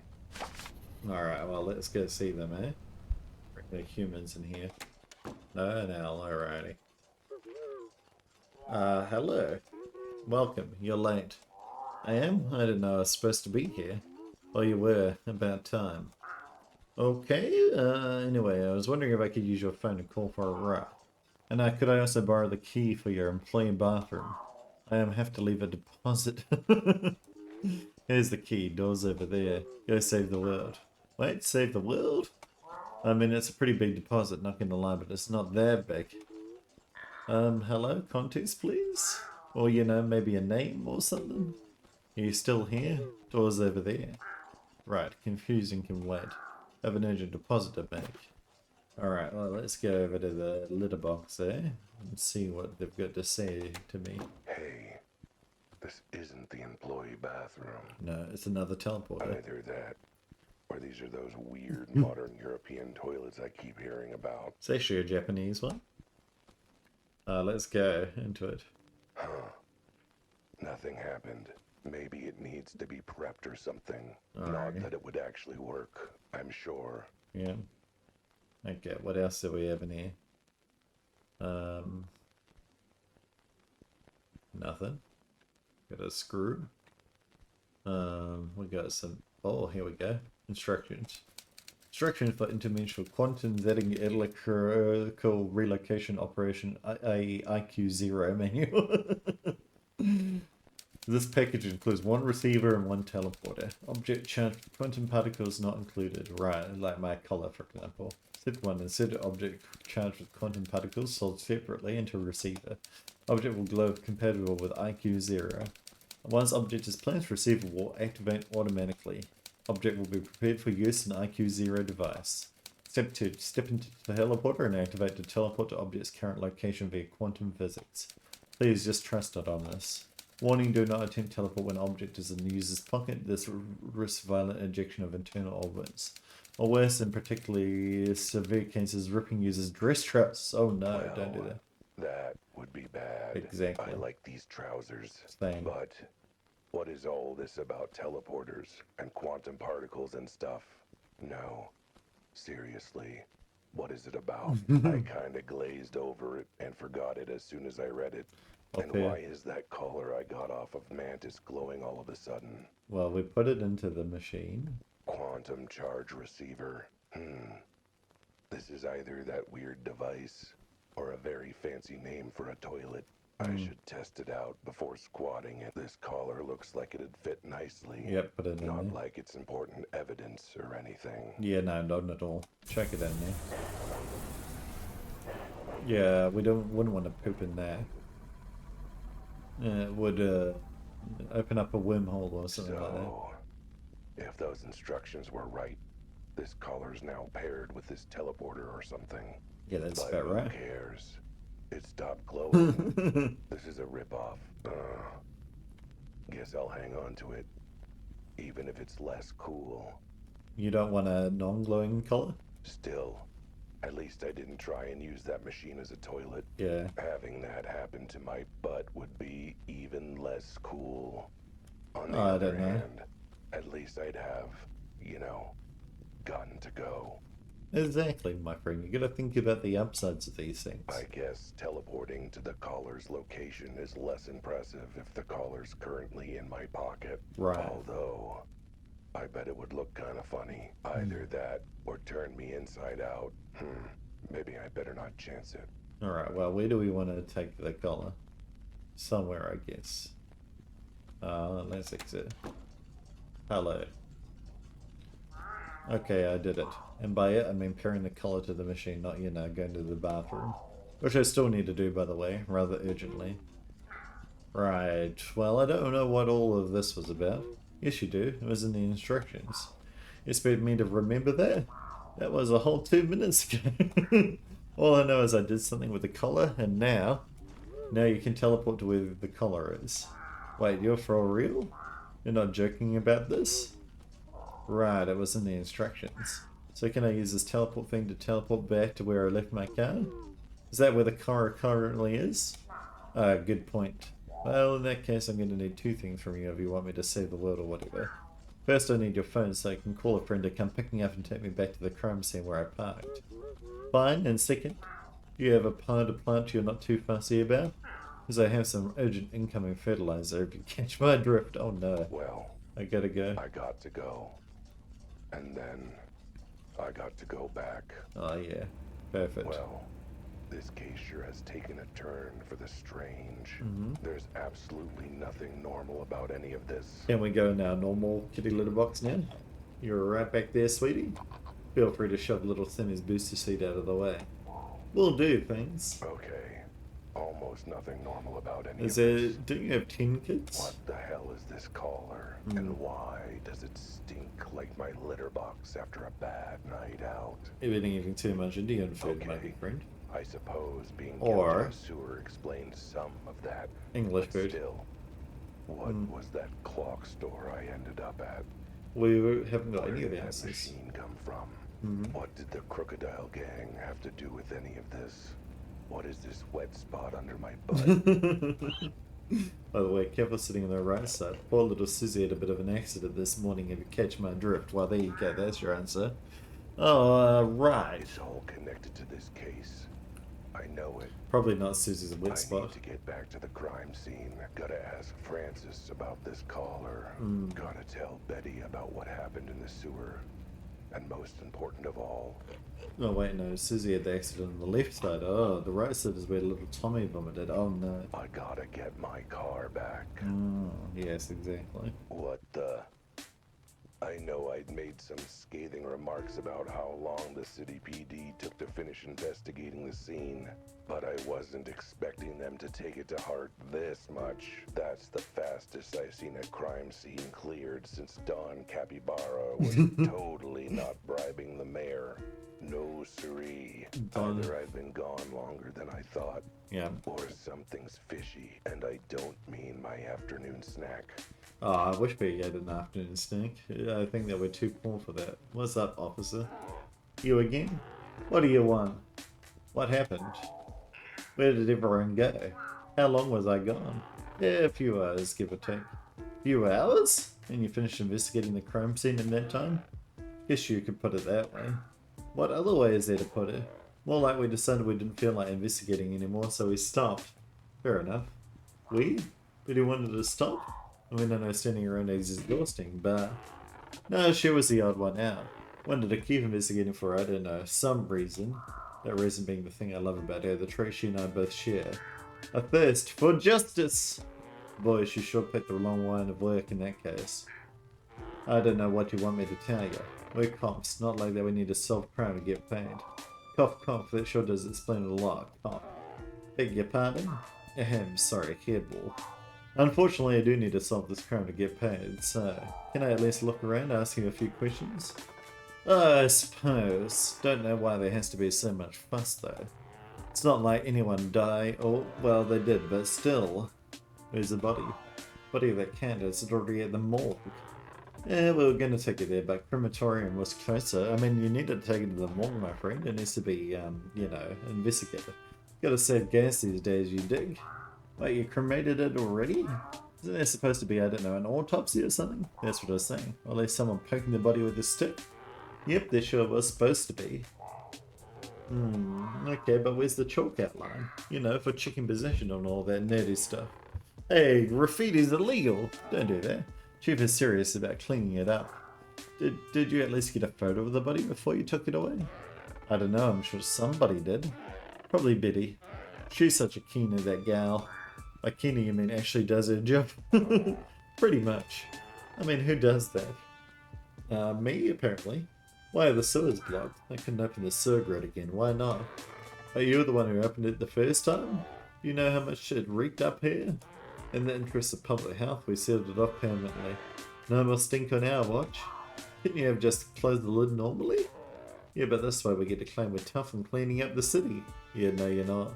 Alright, well, let's go see them, eh? Bring the humans in here. No, an owl, alrighty. Hello. Welcome, you're late. I am? I didn't know I was supposed to be here. Well, you were. About time. Okay, anyway, I was wondering if I could use your phone to call for a ride. And could I also borrow the key for your employee bathroom? I have to leave a deposit. Here's the key, door's over there. Go save the world. Wait, save the world? I mean, it's a pretty big deposit, not gonna lie, but it's not that big. Hello, context, please? Or, you know, maybe a name or something? Are you still here? Door's over there. Right, confusing can wait. Have an urgent deposit to make. Alright, well, let's go over to the litter box there and see what they've got to say to me. Hey, this isn't the employee bathroom. No, it's another teleporter. Either that, or these are those weird modern European toilets I keep hearing about. It's actually a Japanese one. Let's go into it. Huh. Nothing happened. Maybe it needs to be prepped or something. Alright. Not that it would actually work, I'm sure. Yeah. Okay, what else do we have in here? Nothing. Got a screw. We got some... Oh, here we go. Instructions. Instructions for interdimensional quantum zetting electrical relocation operation IQ0 manual. This package includes one receiver and one teleporter. Object charged with quantum particles not included. Right, like my color, for example. Step 1. Insert object charged with quantum particles sold separately into a receiver. Object will glow compatible with IQ0. Once object is placed, receiver will activate automatically. Object will be prepared for use in IQ0 device. Step 2. Step into the teleporter and activate the teleport to object's current location via quantum physics. Please just trust it on this. Warning, do not attempt teleport when object is in the user's pocket. This risks violent ejection of internal orbits. Or worse, in particularly severe cases, ripping users' dress trousers. Oh no, Well, don't do that. That would be bad. Exactly. I like these trousers. Same. But What is all this about teleporters and quantum particles and stuff? No. Seriously, what is it about? I kinda glazed over it and forgot it as soon as I read it. And Okay. why is that collar I got off of Mantis glowing all of a sudden? Well, we put it into the machine. Quantum charge receiver. This is either that weird device or a very fancy name for a toilet. I should test it out before squatting it. This collar looks like it'd fit nicely. Yep, put it in Not there. like it's important evidence or anything. Yeah, no, not at all. Check it in there. Yeah, we wouldn't want to poop in there. It would open up a wormhole or something like that. So, if those instructions were right, this collar's now paired with this teleporter or something. Yeah, that's But about who right. cares? It stopped glowing. This is a ripoff. Guess I'll hang on to it, even if it's less cool. You don't want a non-glowing collar? Still, at least I didn't try and use that machine as a toilet. Yeah. Having that happen to my butt would be even less cool. On the I other don't know. hand, at least I'd have, gotten to go. Exactly, my friend. You gotta think about the upsides of these things. I guess teleporting to the collar's location is less impressive if the collar's currently in my pocket. Right. Although, I bet it would look kind of funny. Either that or turn me inside out. Maybe I better not chance it. Alright, well, where do we want to take the collar? Somewhere, I guess. Let's exit. Hello. Okay, I did it. And by it, I mean pairing the collar to the machine, not, going to the bathroom. Which I still need to do, by the way, rather urgently. Right, well, I don't know what all of this was about. Yes, you do. It was in the instructions. You expect me to remember that? That was a whole 2 minutes ago. All I know is I did something with the collar, and now you can teleport to where the collar is. Wait, you're for real? You're not joking about this? Right, it was in the instructions. So can I use this teleport thing to teleport back to where I left my car? Is that where the car currently is? Good point. Well, in that case, I'm going to need 2 things from you if you want me to save the world or whatever. First, I need your phone so I can call a friend to come pick me up and take me back to the crime scene where I parked. Fine, and second, you have a power to plant you're not too fussy about? Because I have some urgent incoming fertilizer if you catch my drift. Oh no. Well, I gotta go. I got to go. And then I got to go back. Oh yeah. Perfect. Well, this case sure has taken a turn for the strange. There's absolutely nothing normal about any of this. Can we go in our normal kitty litter box now? You're right back there, sweetie. Feel free to shove little Timmy's booster seat out of the way. We'll do things. Okay, almost nothing normal about any Is of there... this. Don't you have 10 kids? What the hell is this collar? And why does it stink like my litter box after a bad night out? If you're eating too much Indian food, my Okay. big friend. I suppose being Or- kept in a sewer explains some of that. English But food. still, what was that clock store I ended up at? We haven't got Where any of did the that answers. machine come from? What did the Crocodile Gang have to do with any of this? What is this wet spot under my butt? By the way, careful sitting on the right side. Poor little Susie had a bit of an accident this morning if you catch my drift. Well, there you go, that's your answer. Oh, right. It's all connected to this case. I know it. Probably not Susie's I wet need spot. to get back to the crime scene. Gotta ask Francis about this collar. Gotta tell Betty about what happened in the sewer. And most important of all, Oh, wait, no, Susie had the accident on the left side. Oh, the right side is where little Tommy vomited. Oh, no. I gotta get my car back. Oh, yes, exactly. What the? I know I'd made some scathing remarks about how long the city PD took to finish investigating the scene, but I wasn't expecting them to take it to heart this much. That's the fastest I've seen a crime scene cleared since Don Capybara was totally not bribing the mayor. No siree. Don- Either I've been gone longer than I thought, Yeah. or something's fishy, and I don't mean my afternoon snack. Oh, I wish we had an afternoon snack. I think that we're too poor for that. What's up, officer? You again? What do you want? What happened? Where did everyone go? How long was I gone? Yeah, a few hours, give or take. Few hours? And you finished investigating the crime scene in that time? Guess you could put it that way. What other way is there to put it? More like we decided we didn't feel like investigating anymore, so we stopped. Fair enough. We? Really wanted to stop? I mean, I know standing around is exhausting, but... No, she was the odd one out. Wanted to keep investigating for, I don't know, some reason. That reason being the thing I love about her, the trait she and I both share. A thirst for justice! Boy, she sure picked the wrong line of work in that case. I don't know what you want me to tell you. We're cops, not like that we need to solve crime to get paid. Cough, cough, that sure does explain it a lot. Cough. Beg your pardon? Ahem, sorry, hairball. Unfortunately, I do need to solve this crime to get paid, so... Can I at least look around, ask you a few questions? I suppose. Don't know why there has to be so much fuss, though. It's not like anyone died, or... Well, they did, but still... Where's the body? Body of that cat is already at the morgue. Yeah, we were going to take it there, but crematorium was closer. I mean, you needed to take it to the morgue, my friend. It needs to be, you know, investigated. Gotta save gas these days, you dig? Wait, you cremated it already? Isn't there supposed to be, I don't know, an autopsy or something? That's what I was saying. Or at least someone poking the body with a stick? Yep, there sure was supposed to be. Okay, but where's the chalk outline? You know, for checking possession and all that nerdy stuff. Hey, graffiti's illegal! Don't do that. Chief is serious about cleaning it up. Did you at least get a photo of the body before you took it away? I don't know, I'm sure somebody did. Probably Biddy. She's such a keener, that gal. By keener you mean actually does her job. Pretty much. I mean, who does that? Me, apparently. Why are the sewers blocked? I couldn't open the sewer grate again. Why not? Are you the one who opened it the first time? Do you know how much it reeked up here? In the interest of public health, we sealed it off permanently. No more stink on our watch. Couldn't you have just closed the lid normally? Yeah, but this way we get to claim we're tough and cleaning up the city. Yeah, no, you're not.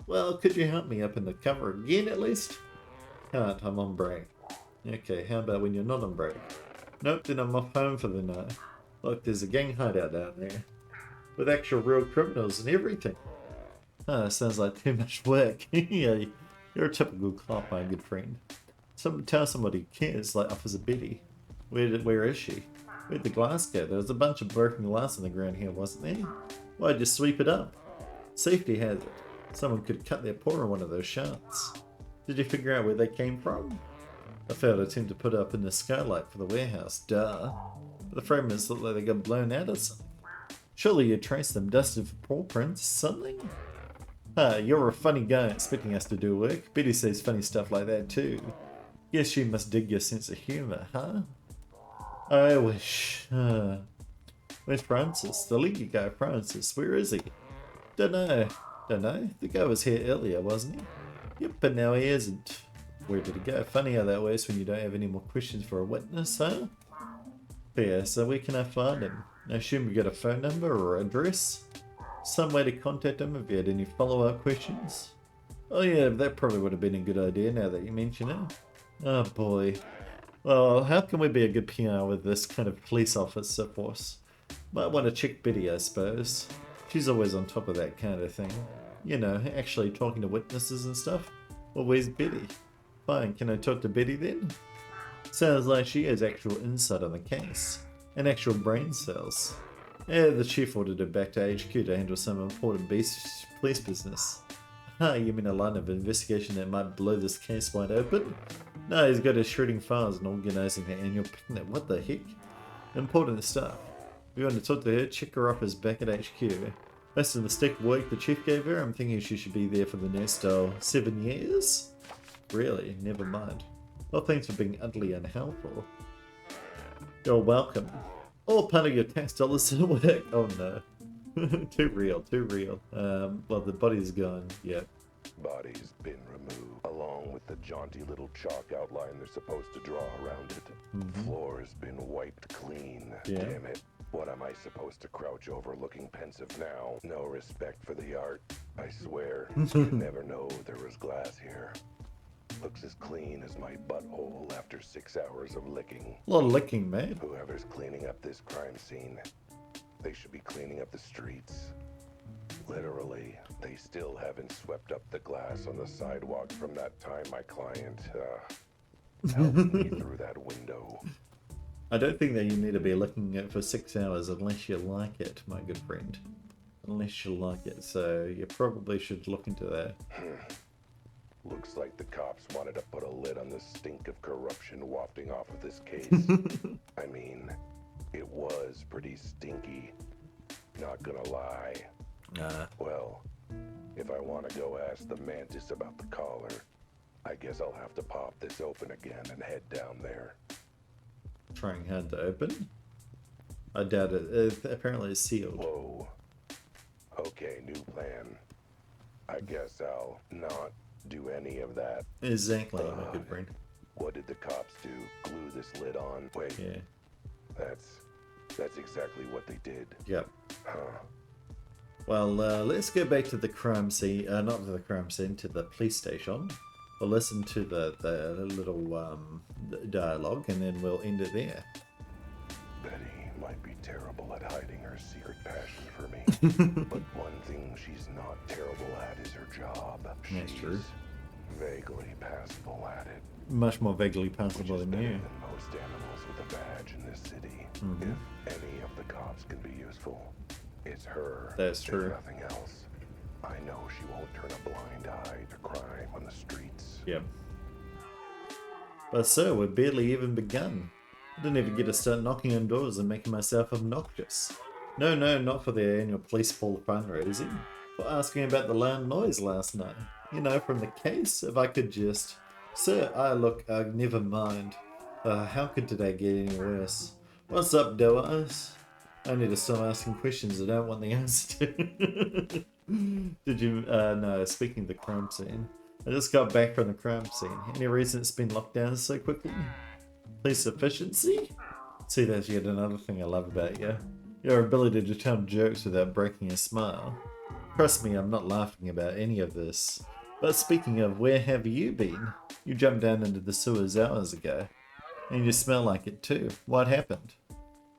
Well, could you help me up in the cover again, at least? Can't, I'm on break. Okay, how about when you're not on break? Nope, then I'm off home for the night. Look, there's a gang hideout down there. With actual real criminals and everything. Sounds like too much work. Yeah, you're a typical cop, my good friend. Tell somebody who cares, like Officer Betty. Where is she? Where'd the glass go? There was a bunch of broken glass on the ground here, wasn't there? Why'd you sweep it up? Safety hazard. Someone could cut their paw on one of those shafts. Did you figure out where they came from? I failed an attempt to put up in the skylight for the warehouse, duh. But the fragments look like they got blown out or something. Surely you traced them, dusted for paw prints, something? You're a funny guy expecting us to do work. Betty says funny stuff like that too. Guess you must dig your sense of humour, huh? I wish. Where's Francis? The leaky guy, Francis. Where is he? Dunno. The guy was here earlier, wasn't he? Yep, but now he isn't. Where did he go? Funny how that works when you don't have any more questions for a witness, huh? Yeah, so where can I find him? I assume you got a phone number or address? Some way to contact him if you had any follow-up questions? Oh yeah, that probably would have been a good idea now that you mention it. Oh boy. Well, how can we be a good PR with this kind of police officer force? Might want to check Betty, I suppose. She's always on top of that kind of thing. You know, actually talking to witnesses and stuff. Well, where's Betty? Fine, can I talk to Betty then? Sounds like she has actual insight on the case. And actual brain cells. Yeah, the chief ordered her back to HQ to handle some important police business. You mean a line of investigation that might blow this case wide open? No, he's got his shredding files and organising the annual picnic. What the heck? Important stuff. If you want to talk to her, check her office back at HQ. Based on the stick work the chief gave her, I'm thinking she should be there for the next 7 years? Really? Never mind. Well, thanks for being utterly unhelpful. You're welcome. All part of your tax dollars to work. Oh no. Too real. Well, the body's gone. Yep. Body's been removed, along with the jaunty little chalk outline they're supposed to draw around it. Floor's been wiped clean. Yeah. Damn it. What am I supposed to crouch over looking pensive now? No respect for the art. I swear, you'd never know there was glass here. Looks as clean as my butthole after 6 hours of licking. A lot of licking, mate. Whoever's cleaning up this crime scene, they should be cleaning up the streets. Literally, they still haven't swept up the glass on the sidewalk from that time my client, Help me through that window. I don't think that you need to be looking at it for 6 hours unless you like it, my good friend. Unless you like it, so you probably should look into that. Looks like the cops wanted to put a lid on the stink of corruption wafting off of this case. I mean, it was pretty stinky. Not gonna lie. Well, if I want to go ask the mantis about the collar, I guess I'll have to pop this open again and head down there. Trying hard to open? I doubt it. It apparently it's sealed. Whoa. Okay, new plan. I guess I'll not do any of that. Exactly, my good friend. What did the cops do? Glue this lid on? Wait. Yeah. That's exactly what they did. Yep. Huh. Well, let's go back to the crime scene. Not to the crime scene, to the police station. We'll listen to the little dialogue, and then we'll end it there. Betty might be terrible at hiding her secret passion for me, but one thing she's not terrible at is her job. That's true. Vaguely passable at it. Much more vaguely Which passable is than better you. than most animals with a badge in this city. Mhm. If any of the cops can be useful, it's her. That's if true. nothing else. I know she won't turn a blind eye to crime on the streets. Yep. But sir, we've barely even begun. I didn't even get to start knocking on doors and making myself obnoxious. No, not for the annual police ball fundraising. For asking about the loud noise last night. You know, from the case, if I could just... Sir, never mind. How could today get any worse? What's up, doers? I need to stop asking questions I don't want the answer to. Did you, no, speaking of the crime scene. I just got back from the crime scene. Any reason it's been locked down so quickly? Police efficiency? See, that's yet another thing I love about you. Your ability to tell jokes without breaking a smile. Trust me, I'm not laughing about any of this. But speaking of, where have you been? You jumped down into the sewers hours ago. And you smell like it too. What happened?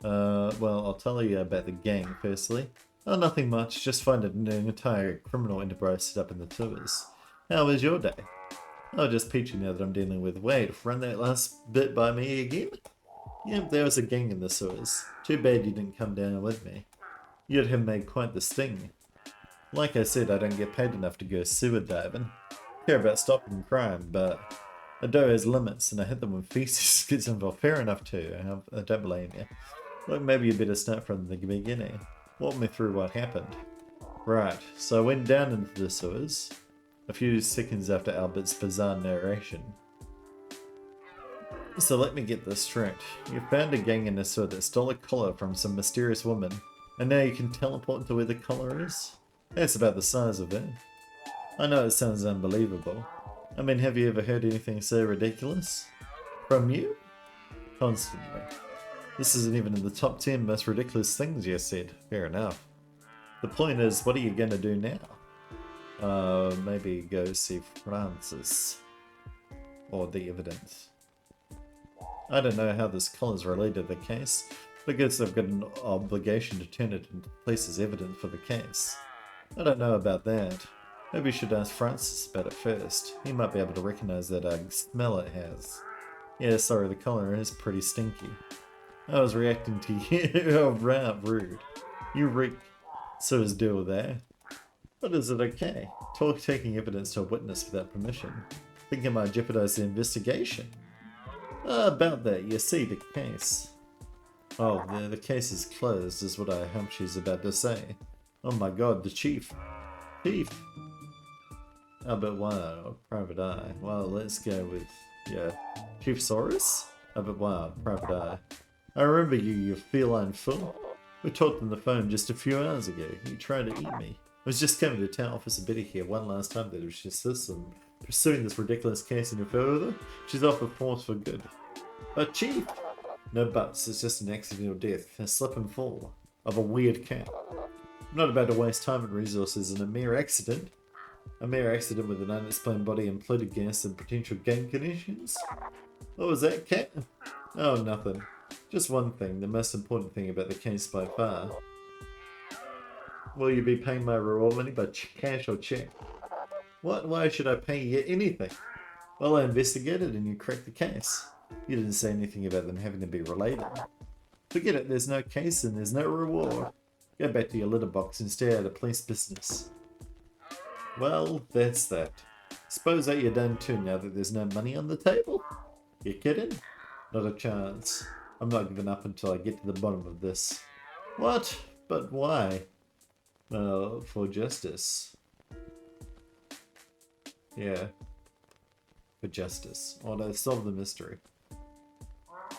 Well, I'll tell you about the gang firstly. Oh, nothing much. Just find an entire criminal enterprise set up in the sewers. How was your day? Oh, just peachy now that I'm dealing with. Wait, run that last bit by me again? Yep, there was a gang in the sewers. Too bad you didn't come down with me. You'd have made quite the sting. Like I said, I don't get paid enough to go sewer diving. I care about stopping crime, but a dough has limits, and I hit them when feces gets involved. Fair enough too. I don't blame you. Look, maybe you better start from the beginning. Walk me through what happened. Right, so I went down into the sewers. A few seconds after Albert's bizarre narration. So let me get this straight. You found a gang in the sewer that stole a collar from some mysterious woman, and now you can teleport to where the collar is? That's about the size of it. I know it sounds unbelievable. I mean, have you ever heard anything so ridiculous? From you? Constantly. This isn't even in the top 10 most ridiculous things you said. Fair enough. The point is, what are you going to do now? Maybe go see Francis. Or the evidence. I don't know how this collar's related to the case, but I guess I've got an obligation to turn it into place as evidence for the case. I don't know about that. Maybe you should ask Francis about it first. He might be able to recognize that smell it has. Yeah, sorry, the collar is pretty stinky. I was reacting to you. Oh, right, rude. You reek. So is deal with that. But is it okay? Taking evidence to a witness without permission. Think it might jeopardize the investigation. About that, you see the case. Oh, the case is closed, is what I hope she's about to say. Oh my god, the chief. Chief! Albert Wilde, Private Eye. Well, let's go with, yeah, Chief Saurus? Albert Wilde, Private Eye. I remember you, you feline fool. We talked on the phone just a few hours ago. You tried to eat me. I was just coming to tell Officer Betty here one last time that if she insists on pursuing this ridiculous case any further, she's off the force for good. But Chief! No buts, it's just an accidental death, a slip and fall of a weird cat. I'm not about to waste time and resources in a mere accident. A mere accident with an unexplained body imploded gas and potential gang connections? What was that, cat? Oh, nothing. Just one thing, the most important thing about the case by far. Will you be paying my reward money by cash or check? What? Why should I pay you anything? Well, I investigated and you cracked the case. You didn't say anything about them having to be related. Forget it, there's no case and there's no reward. Go back to your litter box and stay out of police business. Well, that's that. Suppose that you're done too now that there's no money on the table? You kidding? Not a chance. I'm not giving up until I get to the bottom of this. What? But why? Well, for justice. Yeah. For justice. Or to solve the mystery.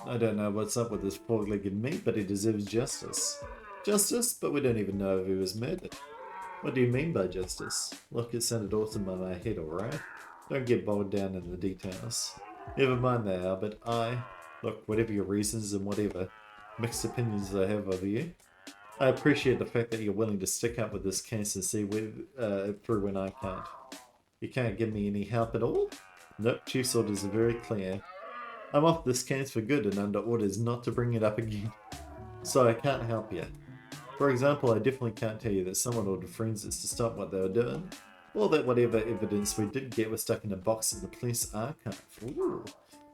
I don't know what's up with this four-legged meat, but he deserves justice. Justice? But we don't even know if he was murdered. What do you mean by justice? Look, it sounded awesome on my head, alright? Don't get bogged down in the details. Never mind that, Albert. Look, whatever your reasons and whatever mixed opinions I have of you, I appreciate the fact that you're willing to stick up with this case and see through when I can't. You can't give me any help at all? Nope, Chief's orders are very clear. I'm off this case for good and under orders not to bring it up again. So I can't help you. For example, I definitely can't tell you that someone ordered forensics to stop what they were doing, or that whatever evidence we did get was stuck in a box in the police archive. Ooh.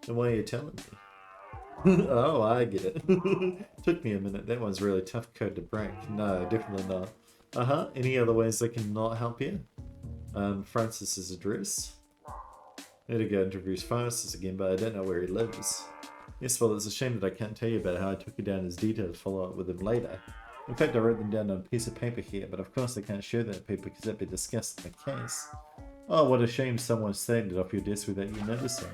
And why are you telling me? Oh, I get it. Took me a minute. That one's really tough code to break. No, definitely not. Any other ways they can not help you? Francis's address. Need to go introduce Francis again, but I don't know where he lives. Yes, well, it's a shame that I can't tell you about how I took you down his details to follow up with him later. In fact, I wrote them down on a piece of paper here, but of course I can't show that paper because that'd be discussed in the case. Oh, what a shame someone snagged it off your desk without you noticing.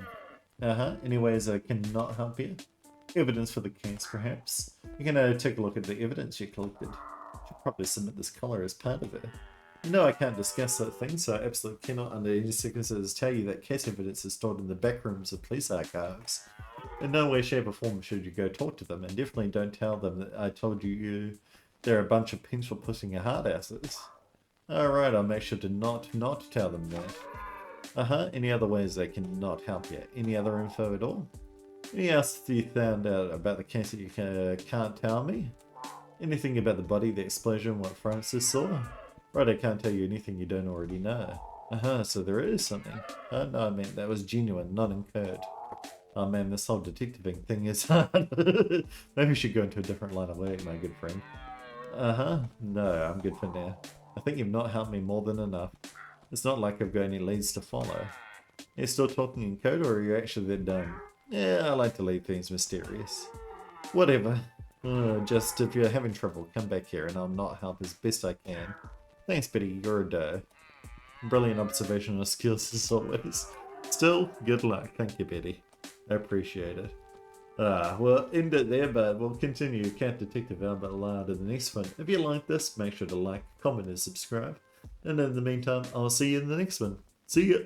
Anyways, I cannot help you. Evidence for the case, perhaps. You can take a look at the evidence you collected. Should probably submit this collar as part of it. You know I can't discuss that thing, so I absolutely cannot under any circumstances tell you that case evidence is stored in the back rooms of police archives. In no way, shape or form should you go talk to them, and definitely don't tell them that I told you they're a bunch of pencil pushing hard asses. Alright, I'll make sure to not tell them that. Any other ways they cannot help you? Any other info at all? Anything else you found out about the case that you can't tell me? Anything about the body, the explosion, what Francis saw? Right, I can't tell you anything you don't already know. So there is something. No, I mean, that was genuine, not incurred. Oh man, this whole detectiving thing is hard. Maybe we should go into a different line of work, my good friend. No, I'm good for now. I think you've not helped me more than enough. It's not like I've got any leads to follow. Are you still talking in code, or are you actually that dumb? Yeah, I like to leave things mysterious. Whatever. Just if you're having trouble, come back here and I'll not help as best I can. Thanks, Betty, you're a doe. Brilliant observational skills as always. Still, good luck. Thank you, Betty. I appreciate it. We'll end it there, but we'll continue Cat Detective Albert Loud in the next one. If you like this, make sure to like, comment, and subscribe. And in the meantime, I'll see you in the next one. See ya!